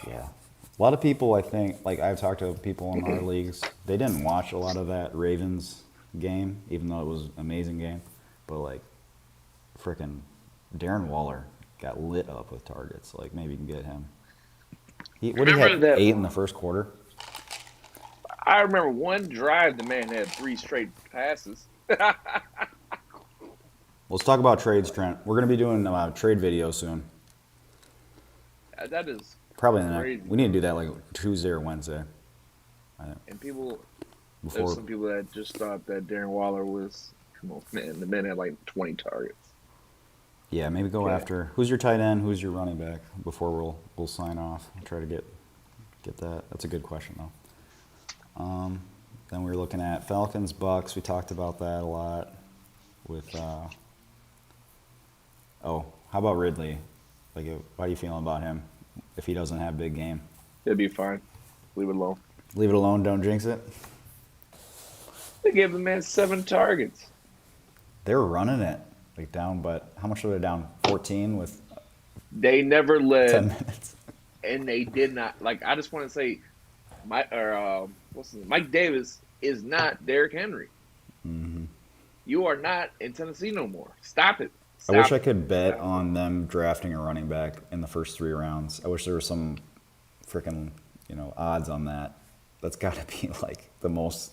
Yeah. A lot of people, I think, like I've talked to people in our leagues, they didn't watch a lot of that Ravens game, even though it was an amazing game. But, like, frickin' Darren Waller got lit up with targets. Like, maybe you can get him. What did he have? 8 in the first quarter? I remember one drive the man had 3 straight passes. Let's talk about trades, Trent. We're going to be doing a trade video soon. That is Probably in the crazy. next. We need to do that like Tuesday or Wednesday. And there's Before some people that just thought that Darren Waller was, come on, man, the man had like 20 targets. yeah, maybe go after. Who's your tight end? Who's your running back? Before we'll sign off. Try to get that. That's a good question though. Then we were looking at Falcons, Bucks. We talked about that a lot. With how about Ridley? Like, how are you feeling about him? If he doesn't have a big game, It'd be fine. Leave it alone. leave it alone. Don't jinx it. They gave the man 7 targets. They were running it like down, but how much were they down? 14 with They never 10 led, minutes. and they did not. Like, I just want to say, Mike Davis is not Derrick Henry. Mm-hmm. You are not in Tennessee no more. Stop it. I wish I could bet on them drafting a running back in the first 3 rounds. I wish there was some freaking, odds on that. That's got to be like the most.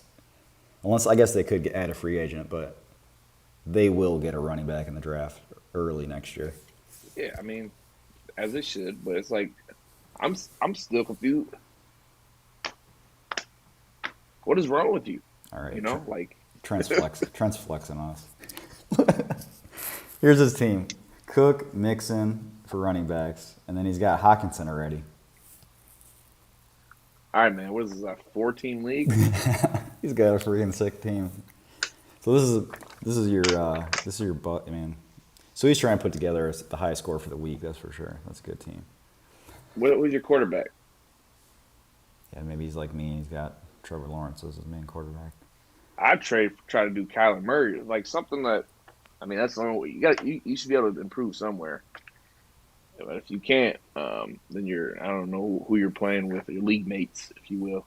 Unless I guess they could add a free agent, but they will get a running back in the draft early next year. Yeah, I mean, as it should, but it's like I'm still confused. What is wrong with you? All right, like Trent's flexing on us. Here's his team: Cook, Mixon for running backs, and then he's got Hawkinson already. All right, man. What is this? A 4-team league? He's got a freaking sick team. So this is your butt, man. So he's trying to put together the highest score for the week. That's for sure. That's a good team. What was your quarterback? Yeah, maybe he's like me. He's got Trevor Lawrence as his main quarterback. I try to do Kyler Murray, like something that. I mean, that's the only way you should be able to improve somewhere. But if you can't, then I don't know who you're playing with, your league mates, if you will.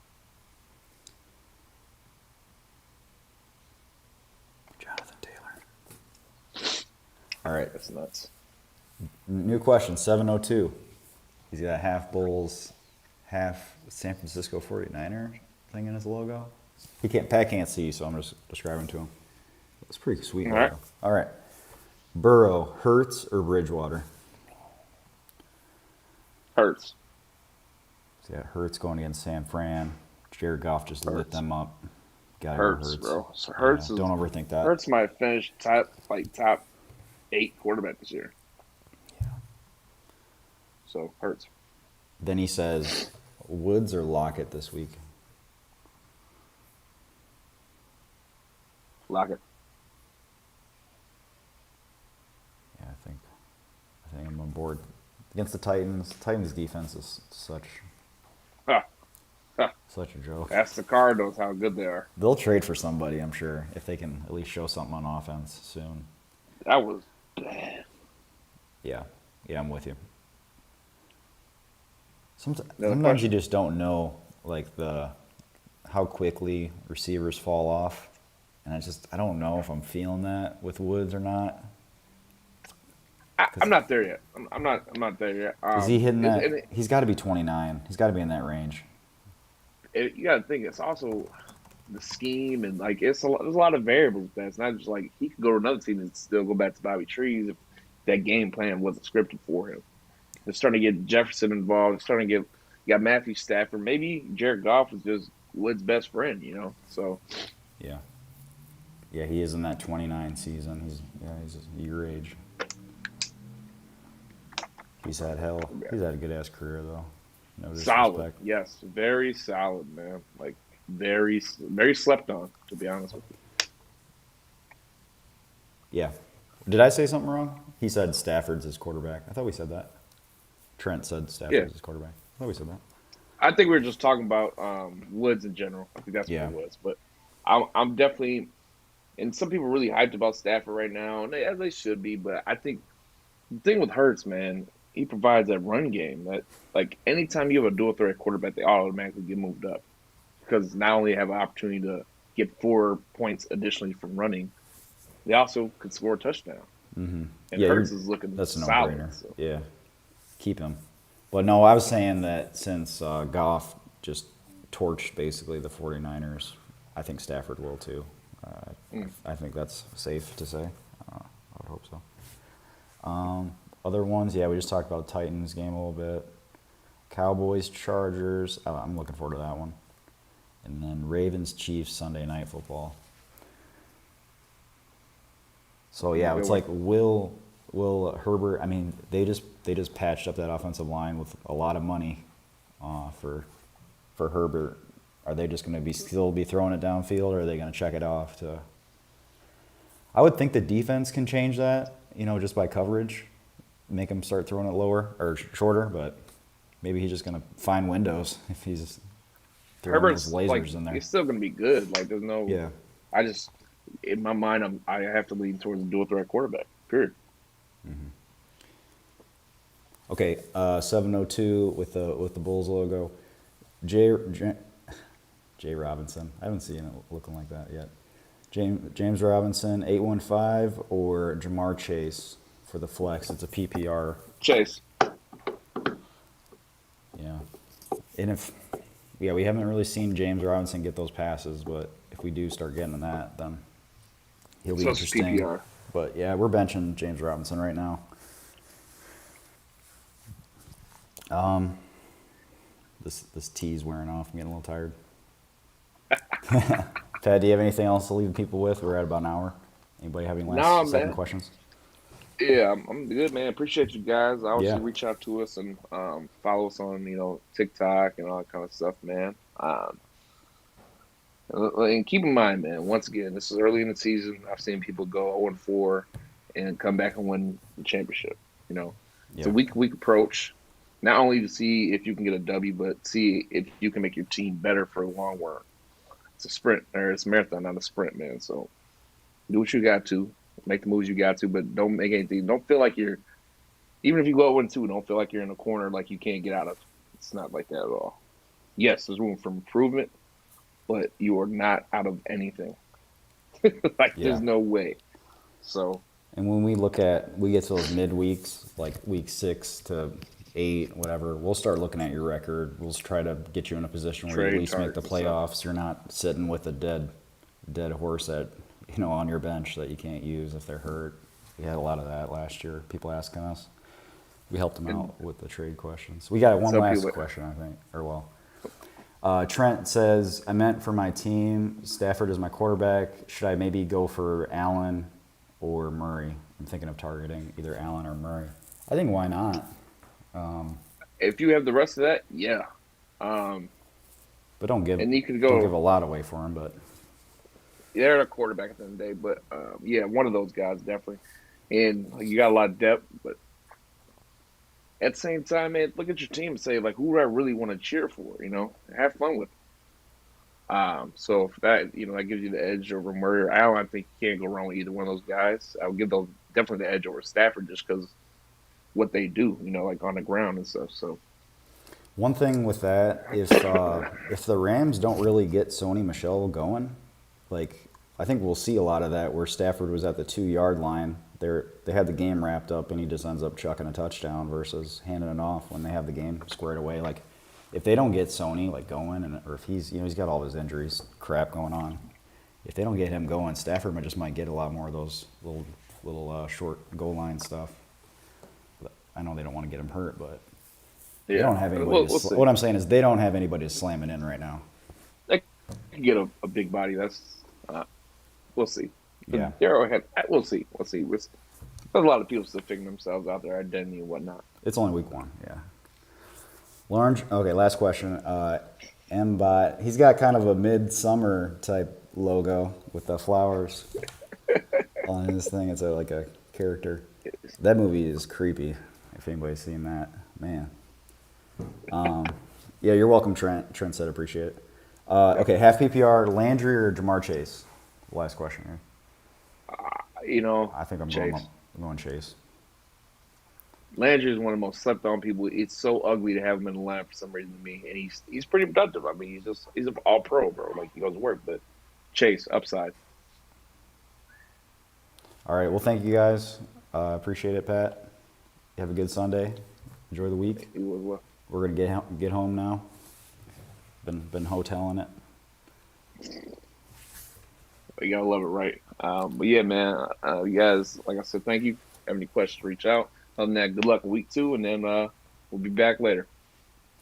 Jonathan Taylor. All right. That's nuts. New question, 702. He's got half Bulls, half San Francisco 49er thing in his logo. Pat can't see, so I'm just describing to him. It's pretty sweet. All right. All right. Burrow, Hurts or Bridgewater? Hurts. So yeah, Hurts going against San Fran. Jared Goff just lit them up. Got Hurts, bro. So Hurts don't overthink that. Hurts might finish top 8 quarterback this year. Yeah. So Hurts. Then he says, Woods or Lockett this week? Lockett. Yeah, I think I'm on board. Against the Titans defense is such. Ah. Such a joke. Ask the Cardinals how good they are. They'll trade for somebody, I'm sure, if they can at least show something on offense soon. That was bad. Yeah. Yeah, I'm with you. Another Sometimes you question. just don't know, like, how quickly receivers fall off. And I don't know if I'm feeling that with Woods or not. I'm Because not there yet. I'm not there yet. is he hitting It's, that? and it, He's got to be 29. He's got to be in that range. it, you got to think it's also the scheme and like there's a lot of variables. That it's not just like he could go to another team and still go back to Bobby Trees if that game plan wasn't scripted for him. They're starting to get Jefferson involved. They're starting to get you got Matthew Stafford. Maybe Jared Goff is just Wood's best friend. So Yeah. Yeah, he is in that 29 season. He's your age. He's had hell. He's had a good ass career though. No solid, disrespect. yes, very solid, man. Like very slept on, to be honest with you. Yeah. Did I say something wrong? He said Stafford's his quarterback. I thought we said that. Trent said Yeah, Stafford's his quarterback. I thought we said that. I think we were just talking about Woods in general. I think that's what Yeah. it was. But I'm definitely, and some people are really hyped about Stafford right now, and as they should be. But I think the thing with Hurts, man, he provides that run game that, like, anytime you have a dual threat quarterback, they automatically get moved up because not only have an opportunity to get 4 points additionally from running, they also could score a touchdown. And Yeah, Hurts is looking that's a solid. no-brainer. So Yeah. Keep him. But no, I was saying that since Goff just torched basically the 49ers, I think Stafford will too. Uh, mm, I think that's safe to say. I would hope so. Other ones, yeah, we just talked about Titans game a little bit. Cowboys, Chargers. I'm looking forward to that one. And then Ravens, Chiefs, Sunday night football. So yeah, good it's one. like will Herbert? I mean, they just patched up that offensive line with a lot of money for Herbert. Are they just going to still be throwing it downfield, or are they going to check it off to? I would think the defense can change that, just by coverage, make him start throwing it lower or shorter. But maybe he's just going to find windows if he's throwing those Herbert's like lasers in there. he's still going to be good. Like there's no, Yeah. I just in my mind I have to lean towards a dual threat quarterback. Period. Okay, 702 with the Bulls logo. J, Jay Robinson. I haven't seen it looking like that yet. James Robinson, 815, or Jamar Chase for the flex. It's a PPR. Chase. Yeah. And we haven't really seen James Robinson get those passes, but if we do start getting that, then he'll be So it's interesting. PPR. But yeah, we're benching James Robinson right now. This tea's wearing off. I'm getting a little tired. Pat, do you have anything else to leave people with? We're at about an hour. Anybody have any Nah, last second man. questions? Yeah, I'm good, man. Appreciate you guys. Obviously, Yeah. reach out to us and follow us on TikTok and all that kind of stuff, man. And keep in mind, man. Once again, this is early in the season. I've seen people go 0-4 and come back and win the championship. It's a Yeah. week approach. Not only to see if you can get a W, but see if you can make your team better for the long run. It's a sprint or it's a marathon, not a sprint, man. So do what you got to, make the moves you got to, but don't make anything. Don't feel like you're even if you go 0-2, don't feel like you're in a corner like you can't get out of. It's not like that at all. Yes, there's room for improvement, but you are not out of anything. Like Yeah. there's no way. So And when we get to those mid weeks, like week 6 to 8, whatever, we'll start looking at your record. We'll try to get you in a position where you at trade least make the targets and stuff. playoffs. You're not sitting with a dead horse on your bench that you can't use if they're hurt. We had a lot of that last year. People asking us. We helped them And out with the trade questions. We got one some last people question, I think. Trent says, I meant for my team, Stafford is my quarterback. Should I maybe go for Allen or Murray? I'm thinking of targeting either Allen or Murray. I think why not? if you have the rest of that, yeah. Um, But don't give and you could don't give go a lot away for him. But they're a quarterback at the end of the day, but yeah, one of those guys definitely. And you got a lot of depth, but at the same time, man, look at your team and say like, who do I really want to cheer for? Have fun with it. So for that, that gives you the edge over Murray or Allen. I think you can't go wrong with either one of those guys. I would give those definitely the edge over Stafford just because what they do, like on the ground and stuff. So One thing with that, if the Rams don't really get Sony Michel going, like I think we'll see a lot of that where Stafford was at the 2-yard line. They had the game wrapped up and he just ends up chucking a touchdown versus handing it off when they have the game squared away. Like if they don't get Sony like going, or if he's got all his injuries crap going on, if they don't get him going, Stafford just might get a lot more of those little short goal line stuff. But I know they don't want to get him hurt, but they don't have anybody. What I'm saying is they don't have anybody to slam it in right now. They can get a big body. That's we'll see. Yeah. We'll see. There's a lot of people still figuring themselves out, their identity and whatnot. It's only week 1, yeah. Large. Okay, last question. M-Bot. He's got kind of a midsummer type logo with the flowers on his thing. It's like a character. That movie is creepy. If anybody's seen that, man. Yeah, you're welcome, Trent. Trent said appreciate it. Okay, half PPR, Landry or Jamar Chase? Last question here. I think I'm Chase. going Chase. Landry is one of the most slept on people. It's so ugly to have him in the line for some reason to me, and he's pretty productive. I mean, he's an all pro, bro. Like he goes to work, but Chase upside. All right, well, thank you guys. Appreciate it, Pat. You have a good Sunday. Enjoy the week. You as well. We're gonna get home now. Been hoteling it. You gotta love it, right? But yeah, man. You guys, like I said, thank you. Have any questions? Reach out. Other than that, good luck in week 2, and then we'll be back later.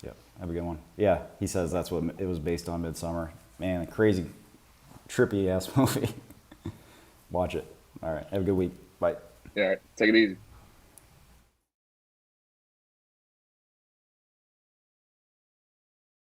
Yep, have a good one. Yeah, he says that's what it was based on. Midsummer. Man, a crazy, trippy ass movie. Watch it. All right, have a good week. Bye. All right, take it easy.